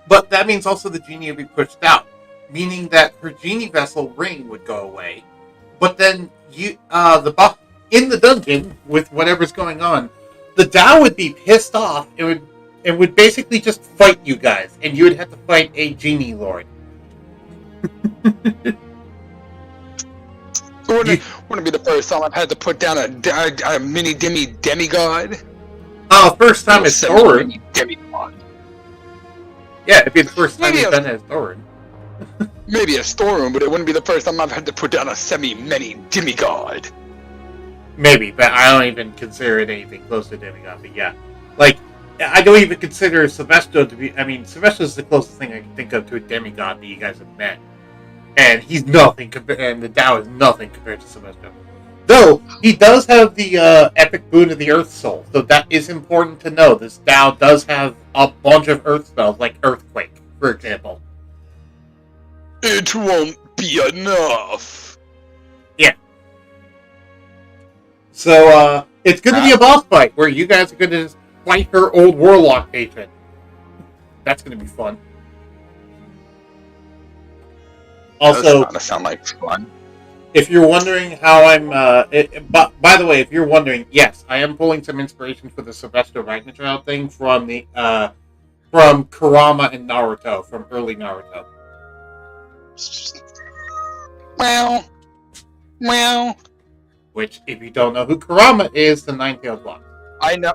But that means also the genie would be pushed out, meaning that her genie vessel ring would go away. But then in the dungeon with whatever's going on, the Tao would be pissed off. It would basically just fight you guys, and you would have to fight a genie lord. Wouldn't be the first time I've had to put down a mini demigod. First time it's Thorin. Demigod. Yeah, it'd be the first time you've done it as Thorin. Maybe a storeroom, but it wouldn't be the first time I've had to put down a semi-mini demigod. Maybe, but I don't even consider it anything close to demigod. But yeah, like I don't even consider Sebastian to be. I mean, Sebastian is the closest thing I can think of to a demigod that you guys have met, and he's nothing compared. And the Tao is nothing compared to Sebastian. Though he does have the epic boon of the Earth Soul, so that is important to know. This Tao does have a bunch of Earth spells, like Earthquake, for example. It won't be enough. Yeah. So, it's going to be a boss fight where you guys are going to fight her old warlock patron. That's going to be fun. Also, that's gonna sound like fun. If you're wondering how I'm, by the way, if you're wondering, yes, I am pulling some inspiration for the Sylvester Ragnarok thing from from Kurama and Naruto, from early Naruto. Well. Which, if you don't know who Kurama is, the Nine-Tailed Fox. I know.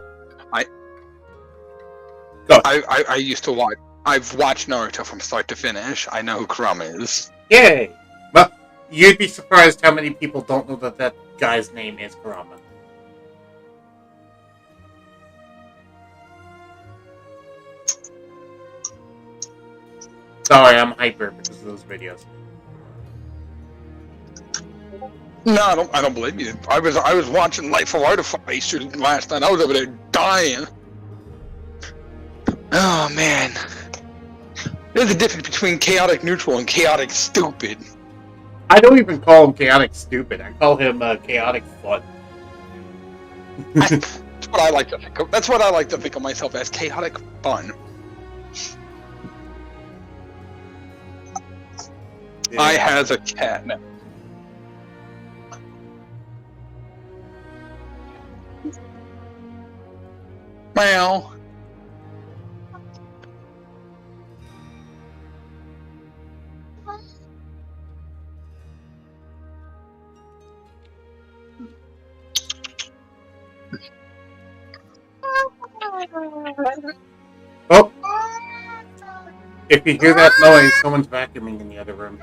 Go. I used to watch. I've watched Naruto from start to finish. I know who Kurama is. Yay! But you'd be surprised how many people don't know that guy's name is Kurama. Sorry, I'm hyper because of those videos. No, I don't blame you. I was watching Life of Artificer last night. I was over there dying. Oh man, there's a difference between chaotic neutral and chaotic stupid. I don't even call him chaotic stupid. I call him chaotic fun. That's what I like to think of. That's what I like to think of myself as, chaotic fun. Yeah. I has a cat now. Meow. Oh! If you hear that noise, someone's vacuuming in the other room.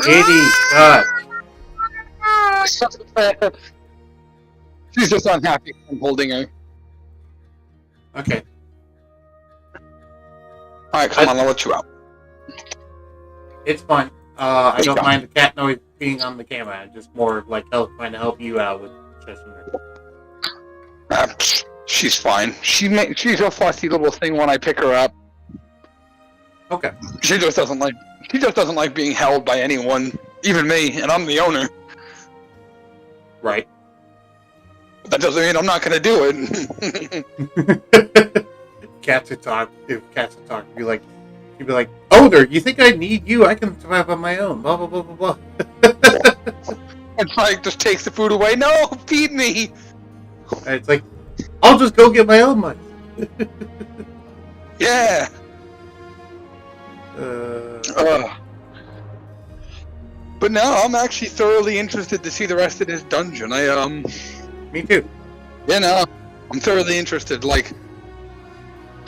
Katie, God. She's just unhappy I'm holding her. Okay. Alright, come on, I'll let you out. It's fine. I don't mind the cat noise being on the camera. I'm just more like trying to help you out with trusting her. She's fine. She's a fussy little thing when I pick her up. Okay. She just doesn't like being held by anyone, even me, and I'm the owner. Right. That doesn't mean I'm not going to do it. If cats are talking, you'd be like, owner, you think I need you? I can survive on my own. Blah blah blah blah blah. And Mike just takes the food away. No, feed me. And it's like, I'll just go get my own money. Yeah. But now I'm actually thoroughly interested to see the rest of this dungeon. Me too. You know, I'm thoroughly interested. Like,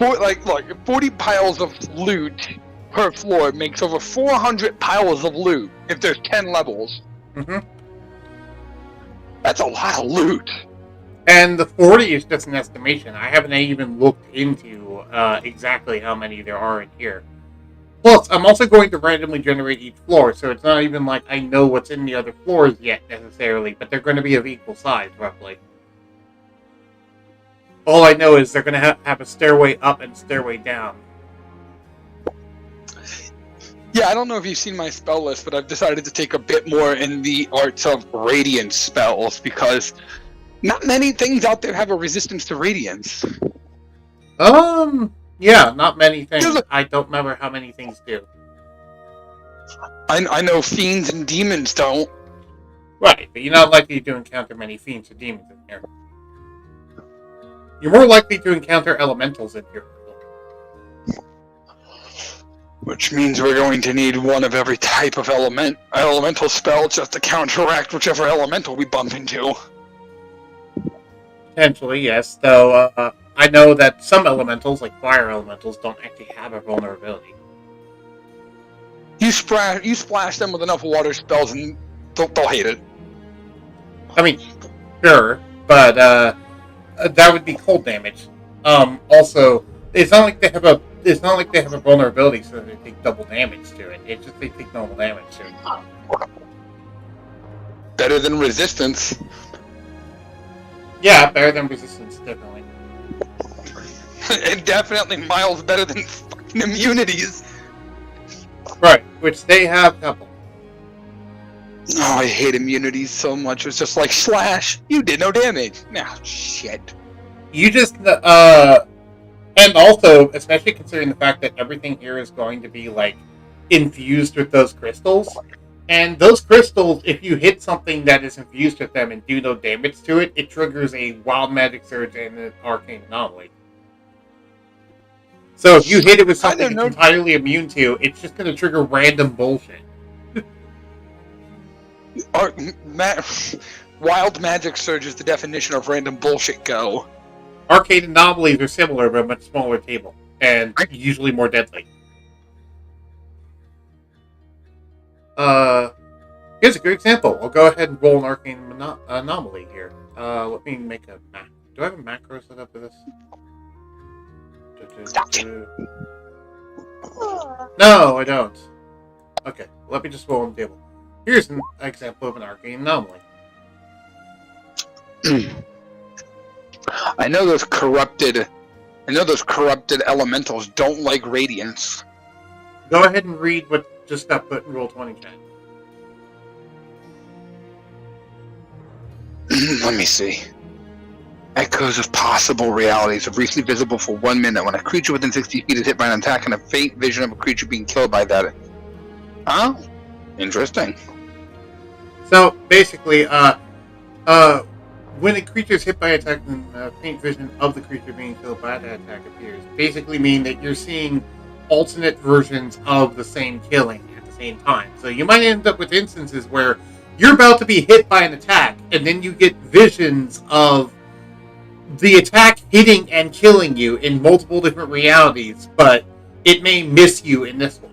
Look, 40 piles of loot per floor makes over 400 piles of loot if there's 10 levels. Mm-hmm. That's a lot of loot. And the 40 is just an estimation. I haven't even looked into exactly how many there are in here. Plus, I'm also going to randomly generate each floor, so it's not even like I know what's in the other floors yet, necessarily, but they're going to be of equal size, roughly. All I know is they're going to have a stairway up and stairway down. Yeah, I don't know if you've seen my spell list, but I've decided to take a bit more in the arts of radiance spells, because not many things out there have a resistance to radiance. Yeah, not many things. I don't remember how many things do. I know fiends and demons don't. Right, but you're not likely to encounter many fiends or demons in here. You're more likely to encounter elementals in here. Which means we're going to need one of every type of elemental spell just to counteract whichever elemental we bump into. Potentially, yes. Though, I know that some elementals, like fire elementals, don't actually have a vulnerability. You splash them with enough water spells and they'll hate it. I mean, sure, but that would be cold damage. Also, it's not like they have a vulnerability, so they take double damage to it. It's just they take normal damage to it. Better than resistance. Yeah, better than resistance, definitely. And definitely miles better than fucking immunities. Right, which they have a couple. Oh, I hate immunities so much. It's just like, slash, you did no damage. Nah, shit. You just, and also, especially considering the fact that everything here is going to be, like, infused with those crystals. And those crystals, if you hit something that is infused with them and do no damage to it, it triggers a wild magic surge and an arcane anomaly. So if you hit it with something it's entirely immune to, it's just going to trigger random bullshit. Wild magic surge is the definition of random bullshit go. Arcane anomalies are similar, but a much smaller table, and usually more deadly. Here's a good example. I'll go ahead and roll an arcane anomaly here. Let me make a map. Do I have a macro set up for this? No, I don't. Okay, let me just roll on the table. Here's an example of an arcane anomaly. I know those corrupted elementals don't like radiance. Go ahead and read what just got put in Roll20 chat. Let me see. Echoes of possible realities are briefly visible for 1 minute when a creature within 60 feet is hit by an attack and a faint vision of a creature being killed by that. Oh, interesting. So basically, when a creature is hit by an attack, and a faint vision of the creature being killed by that attack appears, basically mean that you're seeing alternate versions of the same killing at the same time. So you might end up with instances where you're about to be hit by an attack, and then you get visions of the attack hitting and killing you in multiple different realities, but it may miss you in this one.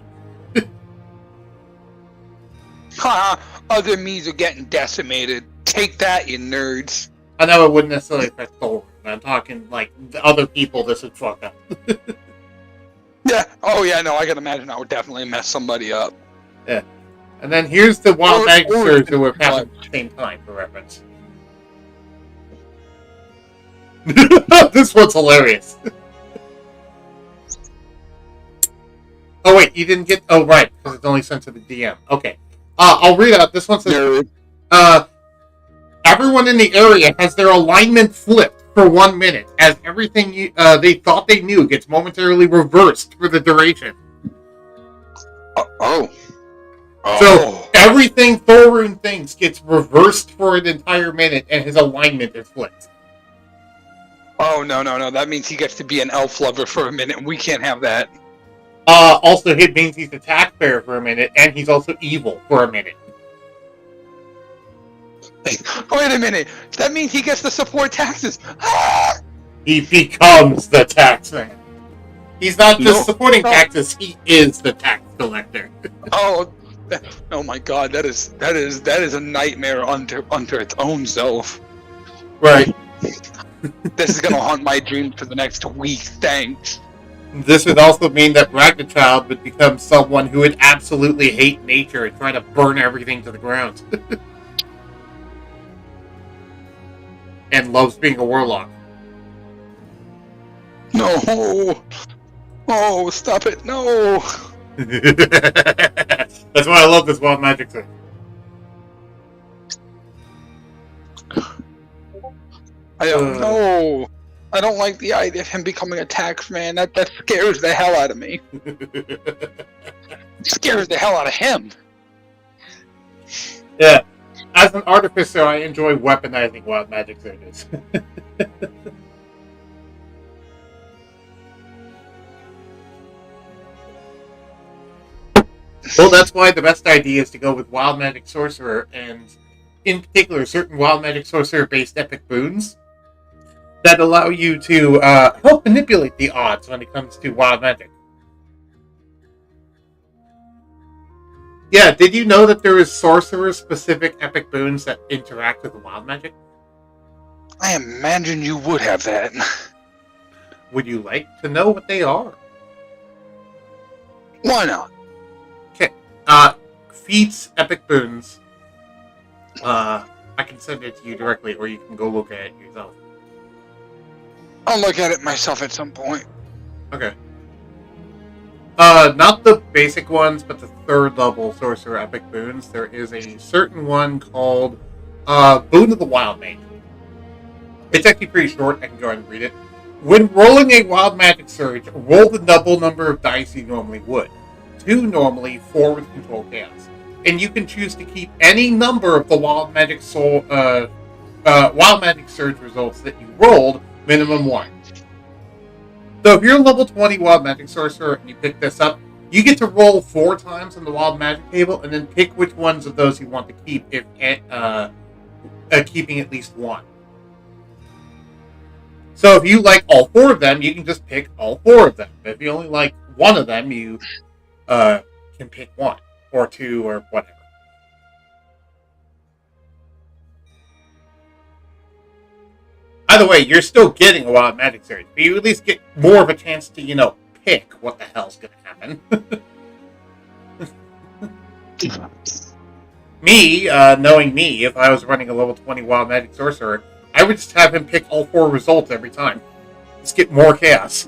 Ha! Other me's are getting decimated. Take that, you nerds. I know it wouldn't necessarily affect Thor. I'm talking, like, the other people this would fuck up. Yeah. Oh, yeah, no, I can imagine that would definitely mess somebody up. Yeah. And then here's the wild magic surge who were happening at the same time, for reference. This one's hilarious. Oh, wait, you didn't get... Oh, right, because it's only sent to the DM. Okay. I'll read out. This one says... everyone in the area has their alignment flipped for 1 minute, as everything they thought they knew gets momentarily reversed for the duration. So, everything Thorun thinks gets reversed for an entire minute, and his alignment is flipped. Oh, no. That means he gets to be an elf lover for a minute, and we can't have that. Also, it means he's a taxpayer for a minute, and he's also evil for a minute. Wait a minute. That means he gets to support taxes. He becomes the tax man. He's not just No. supporting No. taxes, he is the tax collector. Oh, oh my God! That is a nightmare unto its own self. Right. This is gonna haunt my dreams for the next week. Thanks. This would also mean that Ragnarchild would become someone who would absolutely hate nature and try to burn everything to the ground. And loves being a warlock. No. Oh, stop it! No. That's why I love this wild magic thing. I don't know. I don't like the idea of him becoming a tax man. That scares the hell out of me. It scares the hell out of him. Yeah. As an artificer, I enjoy weaponizing wild magic things. Well, that's why the best idea is to go with wild magic sorcerer, and in particular, certain wild magic sorcerer-based epic boons that allow you to help manipulate the odds when it comes to wild magic. Yeah, did you know that there is sorcerer-specific epic boons that interact with wild magic? I imagine you would have that. Would you like to know what they are? Why not? Okay. Feats, epic boons. I can send it to you directly, or you can go look at it yourself. I'll look at it myself at some point. Okay. Not the basic ones, but the third level sorcerer epic boons. There is a certain one called Boon of the Wild Mage. It's actually pretty short. I can go ahead and read it. When rolling a wild magic surge, roll the double number of dice you normally would. 2 normally, 4 with control chaos. And you can choose to keep any number of the wild magic surge results that you rolled, minimum 1. So if you're a level 20 wild magic sorcerer and you pick this up, you get to roll 4 times on the wild magic table and then pick which ones of those you want to keep, if keeping at least 1. So if you like all 4 of them, you can just pick all 4 of them. If you only like 1 of them, you can pick 1 or 2 or whatever. Either way, you're still getting a wild magic surge, but you at least get more of a chance to, pick what the hell's going to happen. Me, knowing me, if I was running a level 20 wild magic sorcerer, I would just have him pick all 4 results every time. Just get more chaos.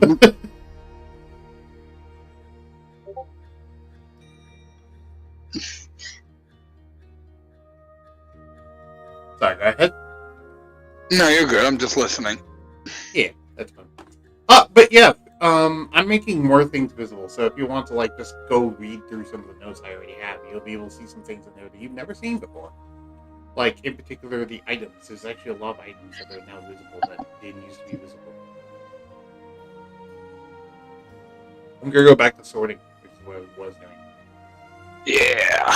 Sorry, go ahead. No, you're good. I'm just listening. Yeah, that's fine. But yeah, I'm making more things visible, so if you want to, just go read through some of the notes I already have, you'll be able to see some things in there that you've never seen before. Like, in particular, the items. There's actually a lot of items that are now visible that didn't used to be visible. I'm gonna go back to sorting, which is what I was doing. Yeah.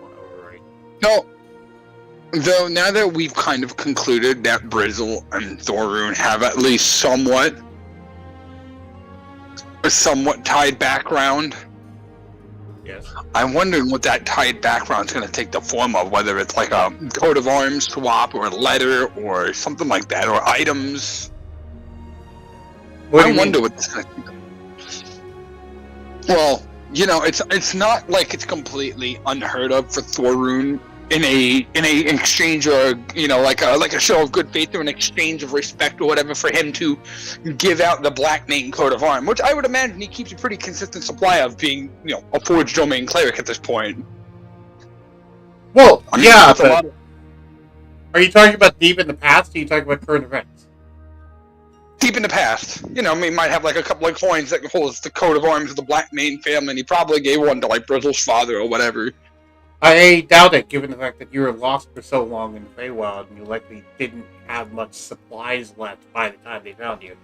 Overwrite. No. Though, now that we've kind of concluded that Brizzle and Thorun have at least a somewhat tied background, Yes. I'm wondering what that tied background is going to take the form of, whether it's like a coat of arms swap or a letter or something like that, or items. I wonder what this is going to take. Well, it's not like it's completely unheard of for Thorun in a exchange, or like a show of good faith or an exchange of respect or whatever, for him to give out the Black Mane coat of arms, which I would imagine he keeps a pretty consistent supply of, being a forged domain cleric at this point. Well, yeah, that's a lot but are you talking about deep in the past, or are you talking about current events? Deep in the past, he might have like a couple of coins that holds the coat of arms of the Black Mane family, and he probably gave one to like Brizzle's father or whatever. I doubt it, given the fact that you were lost for so long in the Feywild, and you likely didn't have much supplies left by the time they found you.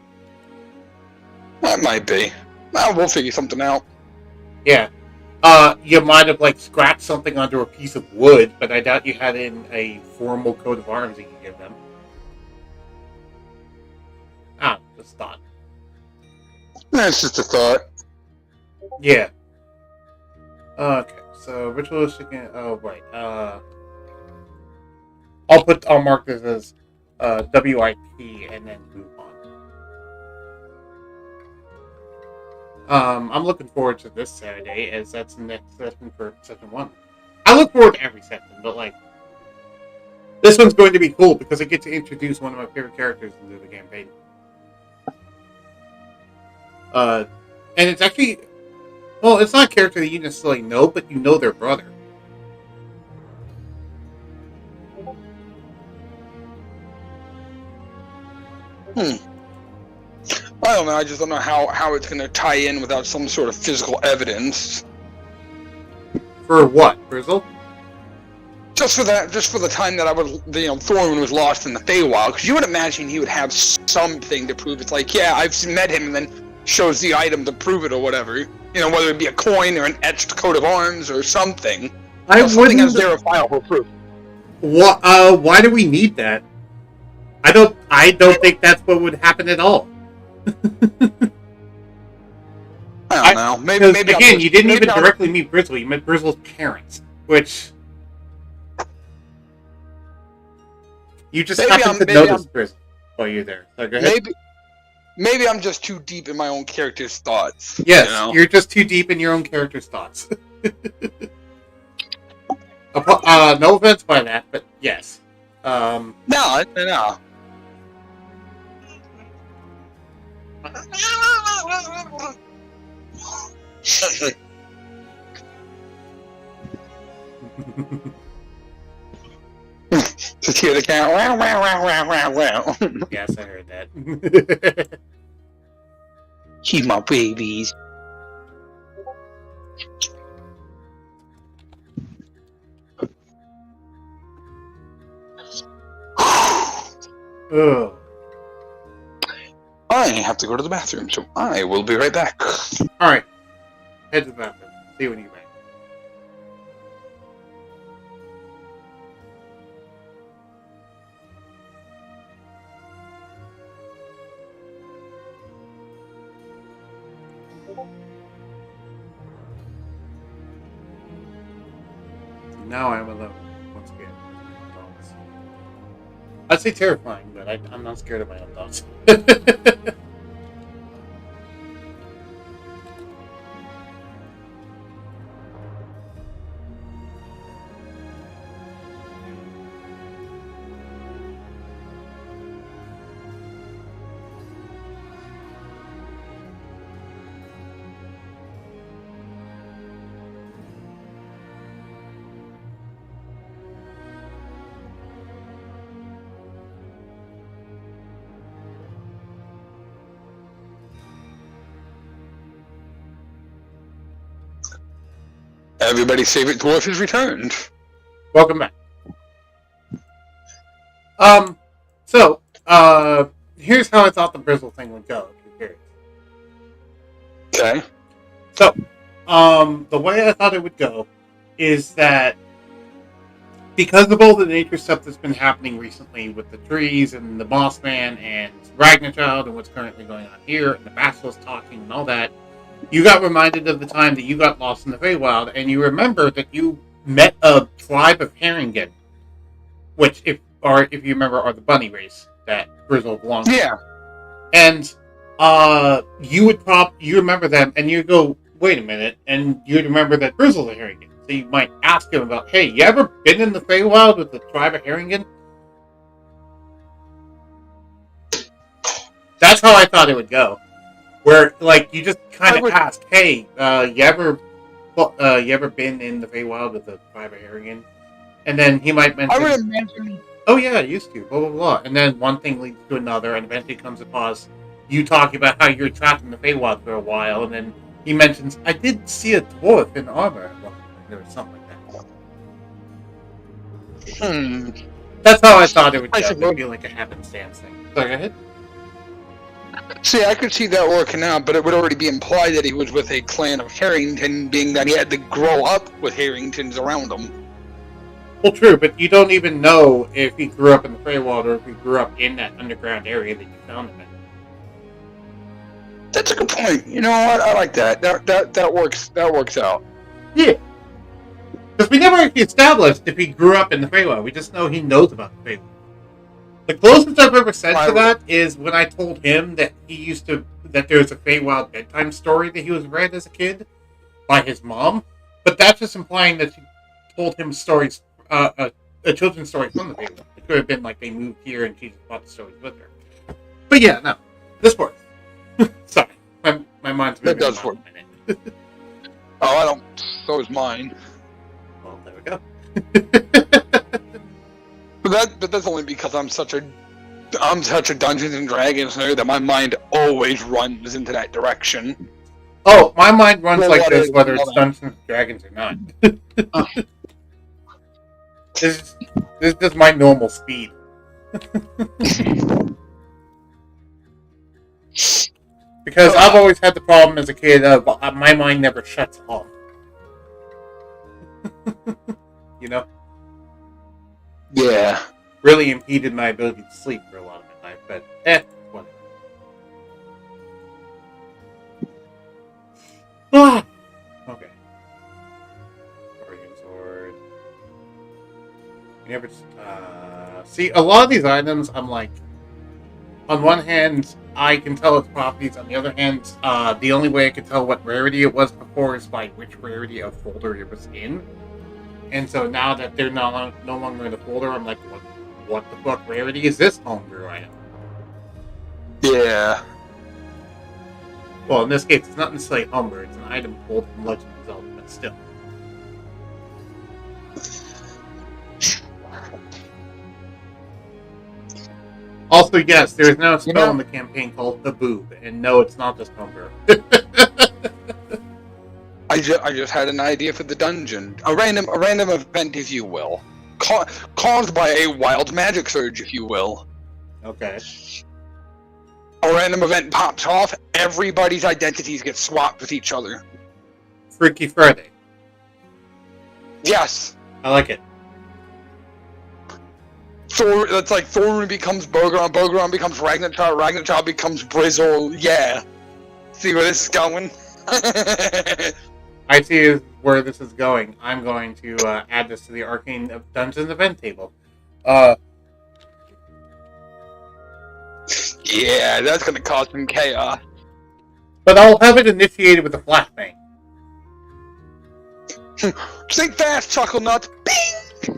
That might be. Well, we'll figure something out. Yeah. You might have, scratched something onto a piece of wood, but I doubt you had in a formal coat of arms you could give them. Just thought. That's just a thought. Yeah. Okay, so ritualistic. Oh, right. I'll mark this as WIP and then move on. I'm looking forward to this Saturday as that's the next session for session 1. I look forward to every session, but like this one's going to be cool because I get to introduce one of my favorite characters into the campaign. And it's actually, well, it's not a character that you necessarily know, but you know their brother. I don't know. I just don't know how it's going to tie in without some sort of physical evidence. For what, Grizzle? Just for the time that Thorn was lost in the Feywild, because you would imagine he would have something to prove. It's like, yeah, I've met him, and then shows the item to prove it or whatever. You know, whether it be a coin or an etched coat of arms or something. Something as verifiable proof. Why do we need that? I don't think that's what would happen at all. I don't know. Maybe again, you didn't even directly meet Grizzle. You met Grizzle's parents, which you just happened to notice Grizzle while you're there. So go ahead. Maybe I'm just too deep in my own character's thoughts. Yes, you're just too deep in your own character's thoughts. No offense by that, but yes. No. Just hear the cat. Wow, wow, wow, wow, wow, wow. Yes, I heard that. Keep my babies. Ugh. I have to go to the bathroom, so I will be right back. Alright. Head to the bathroom. See you when you get back. Now I'm alone once again. Dogs. I'd say terrifying, but I'm not scared of my own dogs. Everybody's favorite dwarf has returned. Welcome back. Here's how I thought the Brizzle thing would go, if you're curious. Okay. So, the way I thought it would go is that because of all the nature stuff that's been happening recently with the trees and the Moss Man and Ragnarchild and what's currently going on here and the Basilisk talking and all that, you got reminded of the time that you got lost in the Feywild, and you remember that you met a tribe of Haringen, which, if you remember, are the bunny race that Grizzle belongs to. Yeah. And you remember them, and you go, wait a minute, and you'd remember that Grizzle's a Haringen. So you might ask him about, hey, you ever been in the Feywild with the tribe of Haringen? That's how I thought it would go. Where, like, you just kind of ask, hey, you ever been in the Feywild with the tribe of Haringen? And then he might mention, I would imagine, oh yeah, I used to, blah, blah, blah. And then one thing leads to another, and eventually comes across you talking about how you're trapped in the Feywild for a while, and then he mentions, I did see a dwarf in armor. Well, there was something like that. That's how I thought it would go. It would be like a happenstance thing. So, go ahead. See, I could see that working out, but it would already be implied that he was with a clan of Harrington, being that he had to grow up with Harringtons around him. Well, true, but you don't even know if he grew up in the Feywild or if he grew up in that underground area that you found him That's a good point. You know what? I like that. That works. That works out. Yeah. Because we never actually established if he grew up in the Feywild. We just know he knows about the Feywild. The closest I've ever said to that is when I told him that that there was a Feywild bedtime story that he was read as a kid by his mom. But that's just implying that she told him stories, a children's story from the Feywild. It could have been like they moved here and she just bought the stories with her. But yeah, no. This works. Sorry. My mind's that does work. Oh, I don't. So is mine. Well, there we go. But that's only because I'm such a Dungeons and Dragons nerd that my mind always runs into that direction. Oh, my mind runs like this, whether it's Dungeons and Dragons or not. This is just my normal speed. Because I've always had the problem as a kid of my mind never shuts off. You know? Yeah. Really impeded my ability to sleep for a lot of my life, but whatever. Ah! Okay. Sword. You never see, a lot of these items, I'm like, on one hand, I can tell its properties. On the other hand, the only way I could tell what rarity it was before is by which rarity of folder it was in. And so now that they're no longer in the folder, I'm like, what the fuck rarity is this homebrew item? Yeah. Well, in this case, it's not necessarily homebrew. It's an item pulled from Legend of Zelda, but still. Also, yes, there is now a spell in the campaign called the Boob, and no, it's not just homebrew. I just had an idea for the dungeon. A random event, if you will. Caused by a wild magic surge, if you will. Okay. A random event pops off, everybody's identities get swapped with each other. Freaky Friday. Yes. I like it. That's like Thorun becomes Bogeron becomes Ragnarok becomes Brizzle. Yeah. See where this is going? I see where this is going. I'm going to add this to the Arcane Dungeons event table. Yeah, that's going to cause some chaos. But I'll have it initiated with a flashbang. Think fast, Chuckle Nuts. Bing!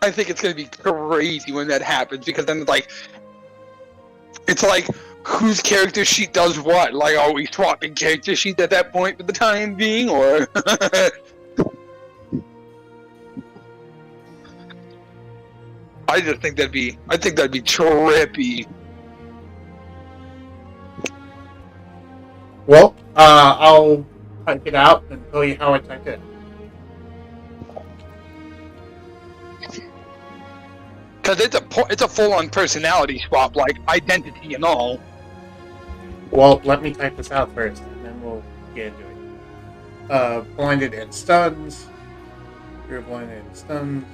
I think it's going to be crazy when that happens, because then it's like whose character sheet does what? Like, are we swapping character sheets at that point for the time being, or? I think that'd be trippy. Well, I'll type it out and tell you how I typed it. Because it's a full-on personality swap, like identity and all. Well, let me type this out first, and then we'll get into it. Blinded and stuns. You're blinded and stuns.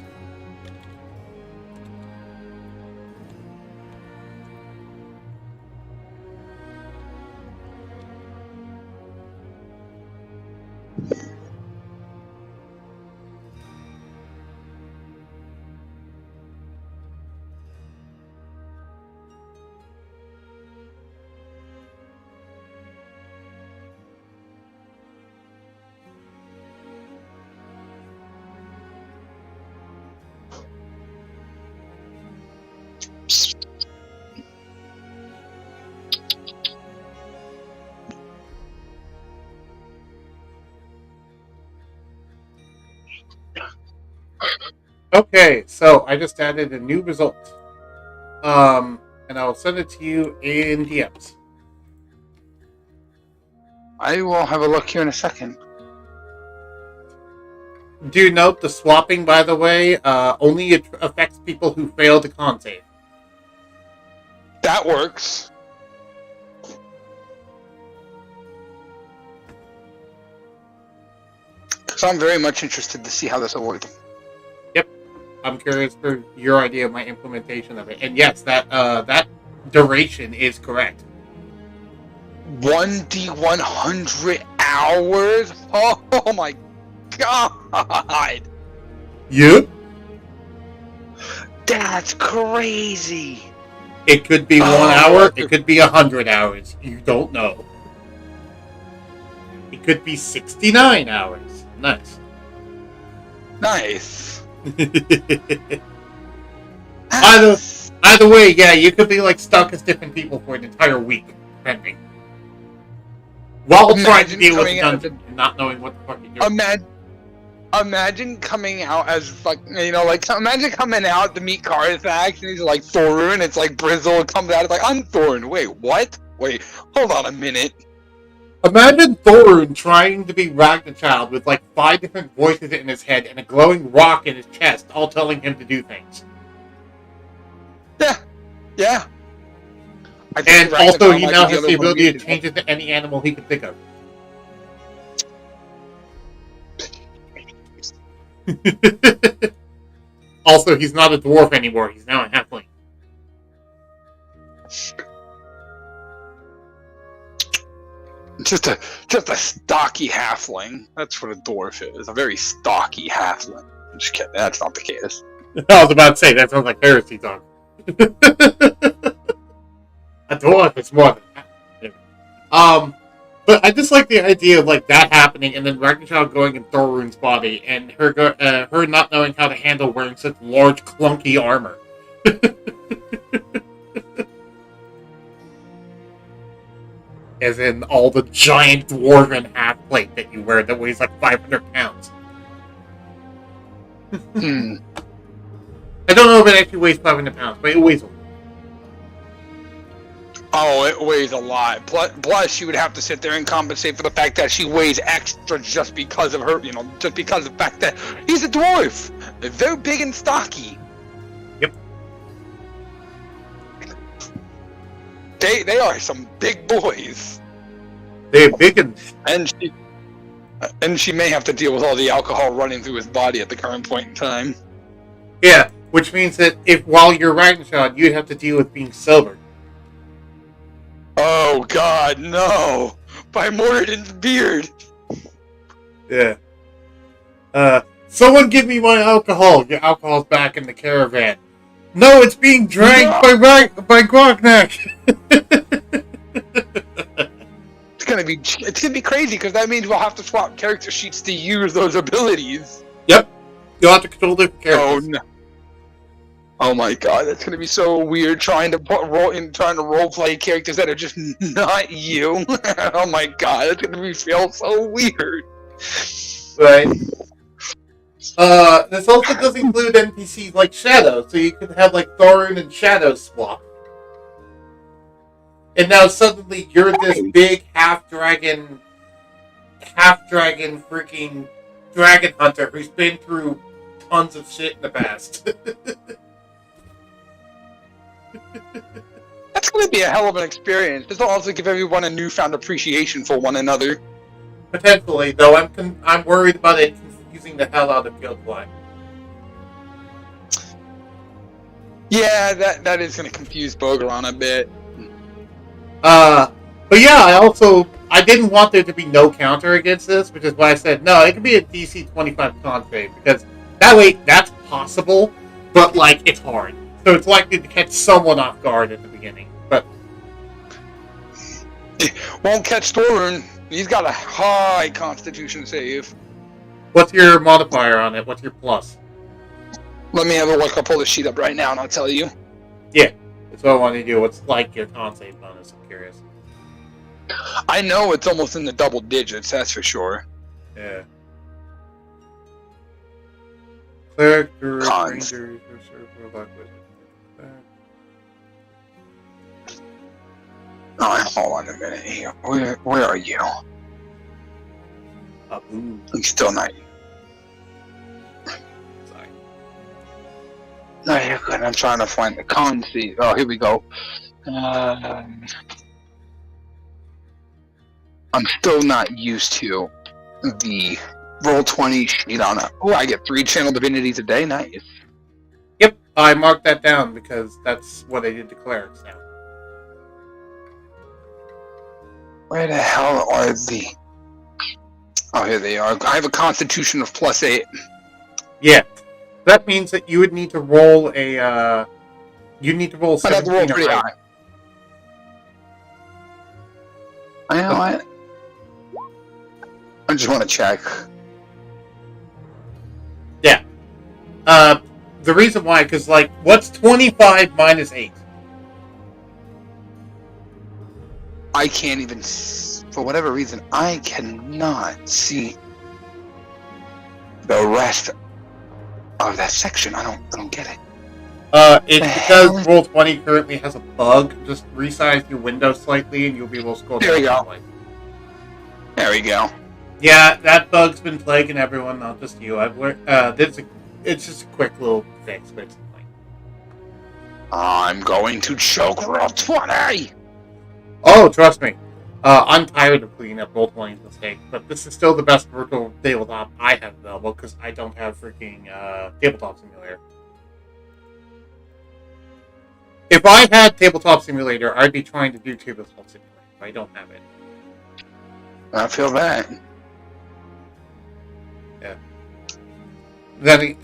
Okay, so I just added a new result. And I'll send it to you in DMs. I will have a look here in a second. Do note the swapping, by the way, only affects people who fail to con save. That works. So I'm very much interested to see how this will work. Yep. I'm curious for your idea of my implementation of it. And yes, that duration is correct. 1D100 hours? Oh my god! Yep. That's crazy! It could be 1 hour. It could be 100 hours. You don't know. It could be 69 hours. Nice. Nice. Either way, yeah, you could be like stuck as different people for an entire week, depending. While trying to deal with the dungeon and not knowing what the fuck you're doing. Imagine coming out as imagine coming out to meet Carthax and he's like Thorun, it's like Brizzle comes out, it's like, I'm Thorun. Wait, what? Wait, hold on a minute. Imagine Thorun trying to be Ragnarchild with like 5 different voices in his head and a glowing rock in his chest, all telling him to do things. Yeah. And also, he now has the ability to change into any animal he can think of. Also, he's not a dwarf anymore. He's now a halfling. Just a stocky halfling. That's what a dwarf is. A very stocky halfling. I'm just kidding. That's not the case. I was about to say, that sounds like heresy talk. A dwarf is more than that. But I just like the idea of like that happening, and then Ragnarchild going in Thorun's body, and her not knowing how to handle wearing such large, clunky armor. As in all the giant dwarven half plate that you wear that weighs like 500 pounds. I don't know if it actually weighs 500 pounds, but it weighs a lot. Oh, it weighs a lot. Plus, she would have to sit there and compensate for the fact that she weighs extra just because of her, just because of the fact that he's a dwarf. They're very big and stocky. Yep. They are some big boys. They're big and she may have to deal with all the alcohol running through his body at the current point in time. Yeah, which means that while you're Ragnarchild, you'd have to deal with being sober. Oh God, no! By Moradin's beard. Yeah. Someone give me my alcohol. Your alcohol's back in the caravan. No, it's being drank by Grognak. It's gonna be crazy because that means we'll have to swap character sheets to use those abilities. Yep. You'll have to control different characters. Oh no. Oh my God, that's gonna be so weird trying to role play characters that are just not you. Oh my God, that's gonna feel so weird. Right. This also does include NPCs like Shadow, so you could have like Thorun and Shadow swap. And now suddenly you're this big half dragon freaking dragon hunter who's been through tons of shit in the past. That's going to be a hell of an experience. This will also give everyone a newfound appreciation for one another. Potentially, though I'm worried about it confusing the hell out of Guildfly. Yeah, that is going to confuse Bogeron a bit. But yeah, I didn't want there to be no counter against this, which is why I said, no, it could be a DC 25 con save, because that way, that's possible, but, like, it's hard. So it's likely to catch someone off guard at the beginning, but... Won't catch Thorun. He's got a high constitution save. What's your modifier on it? What's your plus? Let me have a look. I'll pull the sheet up right now and I'll tell you. Yeah, that's what I want to do. What's like your con save bonus? I'm curious. I know it's almost in the double digits, that's for sure. Yeah. Cleric, Cons. Ranger, Sorcerer, Hold on a minute here. Where are you? He's still not. Sorry. No, you're good. I'm trying to find the con sheet. Oh, here we go. I'm still not used to the Roll20 sheet on it. Oh, I get 3 channel divinities a day. Nice. I marked that down because that's what I did to clerics now. Where the hell are the... Oh, here they are. I have a constitution of +8. Yeah. That means that you would need to roll a, you need to roll I'd have to roll 17 or pretty higher. high. You know what? I just want to check. Yeah. The reason why, because, like, what's 25 minus 8? I can't even... For whatever reason, I cannot see the rest of that section. I don't get it. It's The because hell? Roll20 currently has a bug. Just resize your window slightly and you'll be able to scroll There we down. go. There we go. Yeah, that bug's been plaguing everyone, not just you. It's just a quick little fix, but it's fine. I'm going to choke Roll20! Oh, trust me. I'm tired of cleaning up Roll20's mistake, but this is still the best virtual tabletop I have available because I don't have freaking Tabletop Simulator. If I had Tabletop Simulator, I'd be trying to do Tabletop Simulator, but I don't have it. I feel that. Yeah. Then,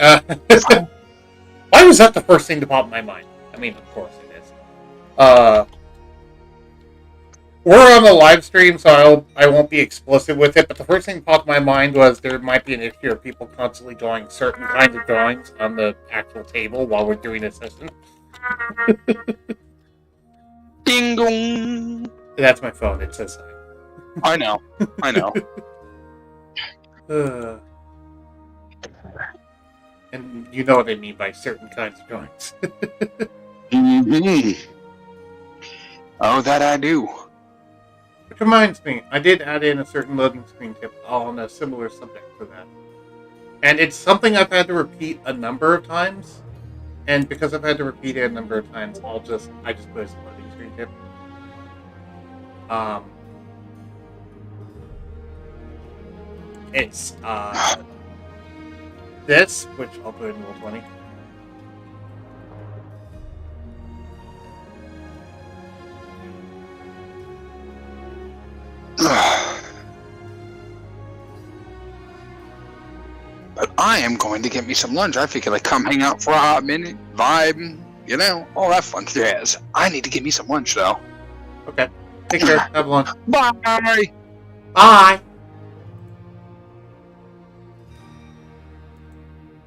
why was that the first thing to pop in my mind? I mean, of course it is. We're on a live stream, so I won't be explicit with it, but the first thing that popped in my mind was there might be an issue of people constantly drawing certain kinds of drawings on the actual table while we're doing a session. Ding dong! That's my phone, it says so. I know. And you know what I mean by certain kinds of drawings. Mm-hmm. Oh, that I do. Which reminds me, I did add in a certain loading screen tip on a similar subject to that. And it's something I've had to repeat a number of times. And because I've had to repeat it a number of times, I just put a loading screen tip. It's this, which I'll put in Roll20. But I am going to get me some lunch. I figured I'd come hang out for a hot minute, vibe, you know, all that fun jazz. I need to get me some lunch, though. Okay. Take care. Have lunch. Bye! Bye!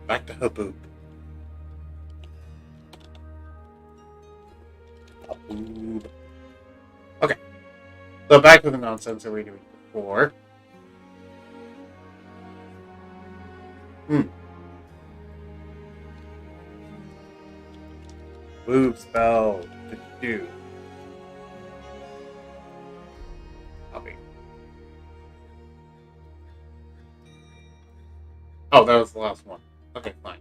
Back to Haboob. Haboob. Okay. So back to the nonsense that we were doing before. Move spell to do. Copy. Oh, that was the last one. Okay, fine.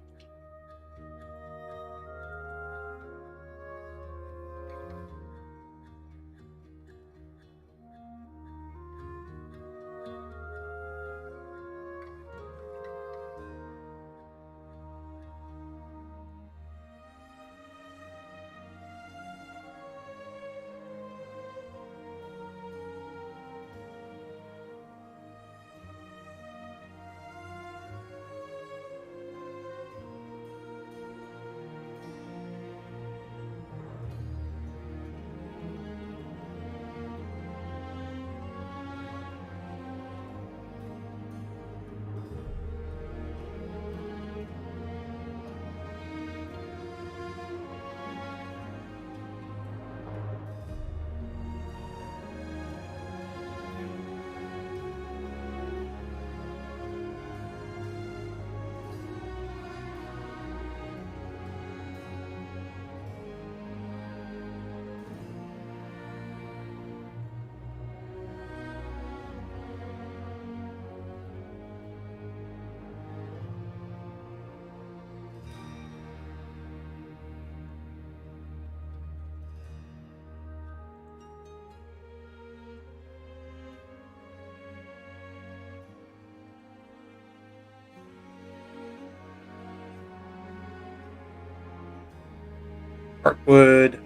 Heartwood.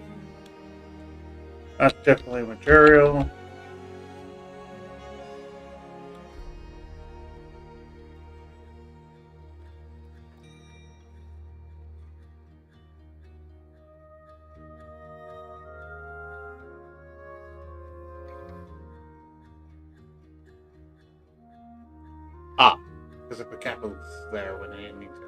That's definitely material. Ah, because I put capitals there when I didn't need to.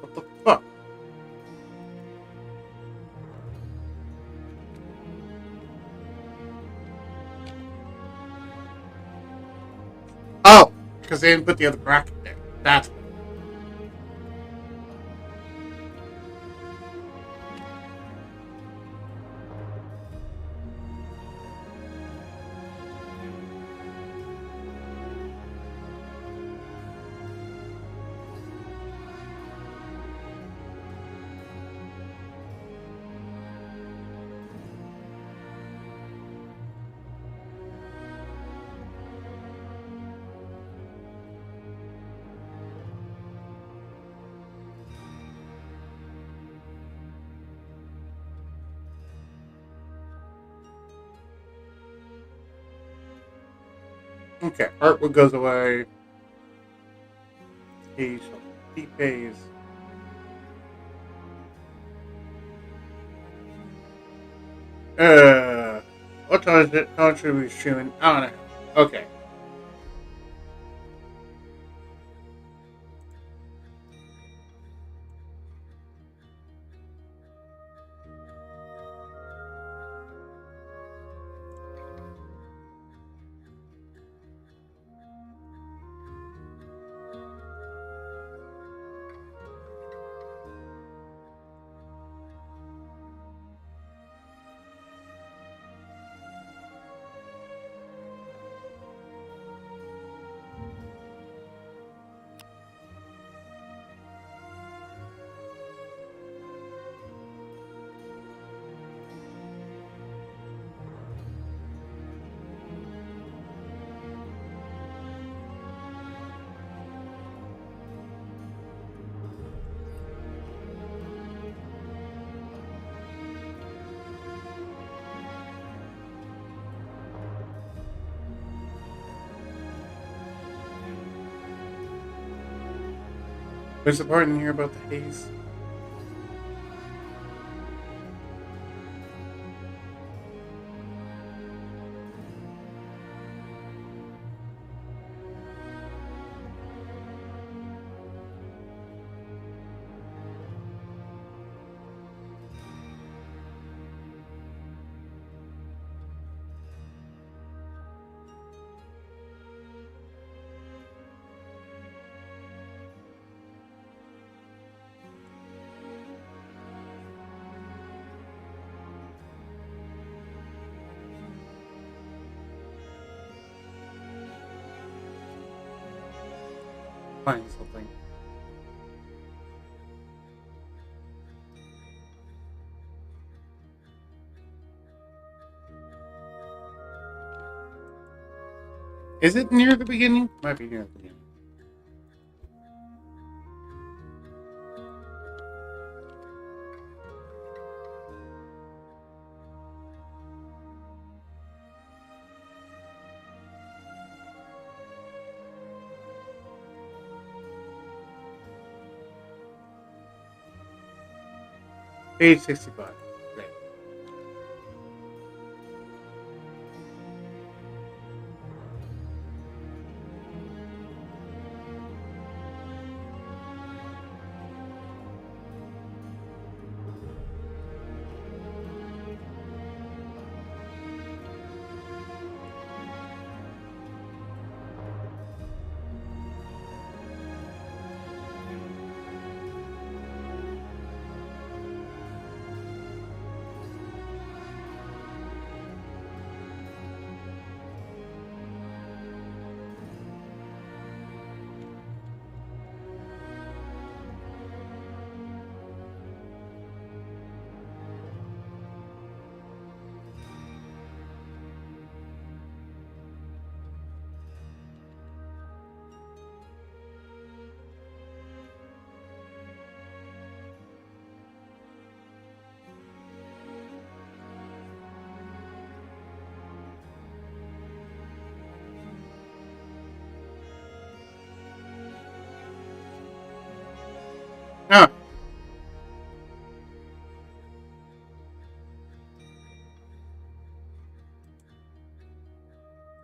What the fuck? Oh, because they didn't put the other bracket there. That's what. Okay, Heartwood goes away. He pays. What time is it? How much should we be streaming? I don't know. Okay. There's a part in here about the haze. Find something. Is it near the beginning? Might be near the beginning. Page 65. Great.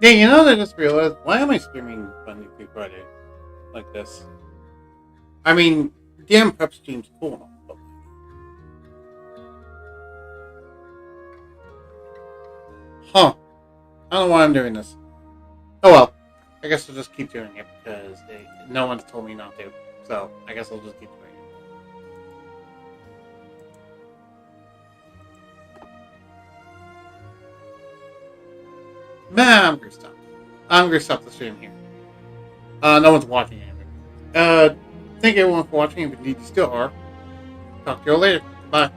Hey, you know, I just realized, why am I streaming Monday through Friday like this? I mean, DM prep stream's cool and all, but... Huh. I don't know why I'm doing this. Oh well. I guess I'll just keep doing it because no one's told me not to. So, I guess I'll just keep doing it. Nah, I'm gonna stop the stream here. No one's watching anything. Thank everyone for watching, if indeed you still are. Talk to you all later. Bye.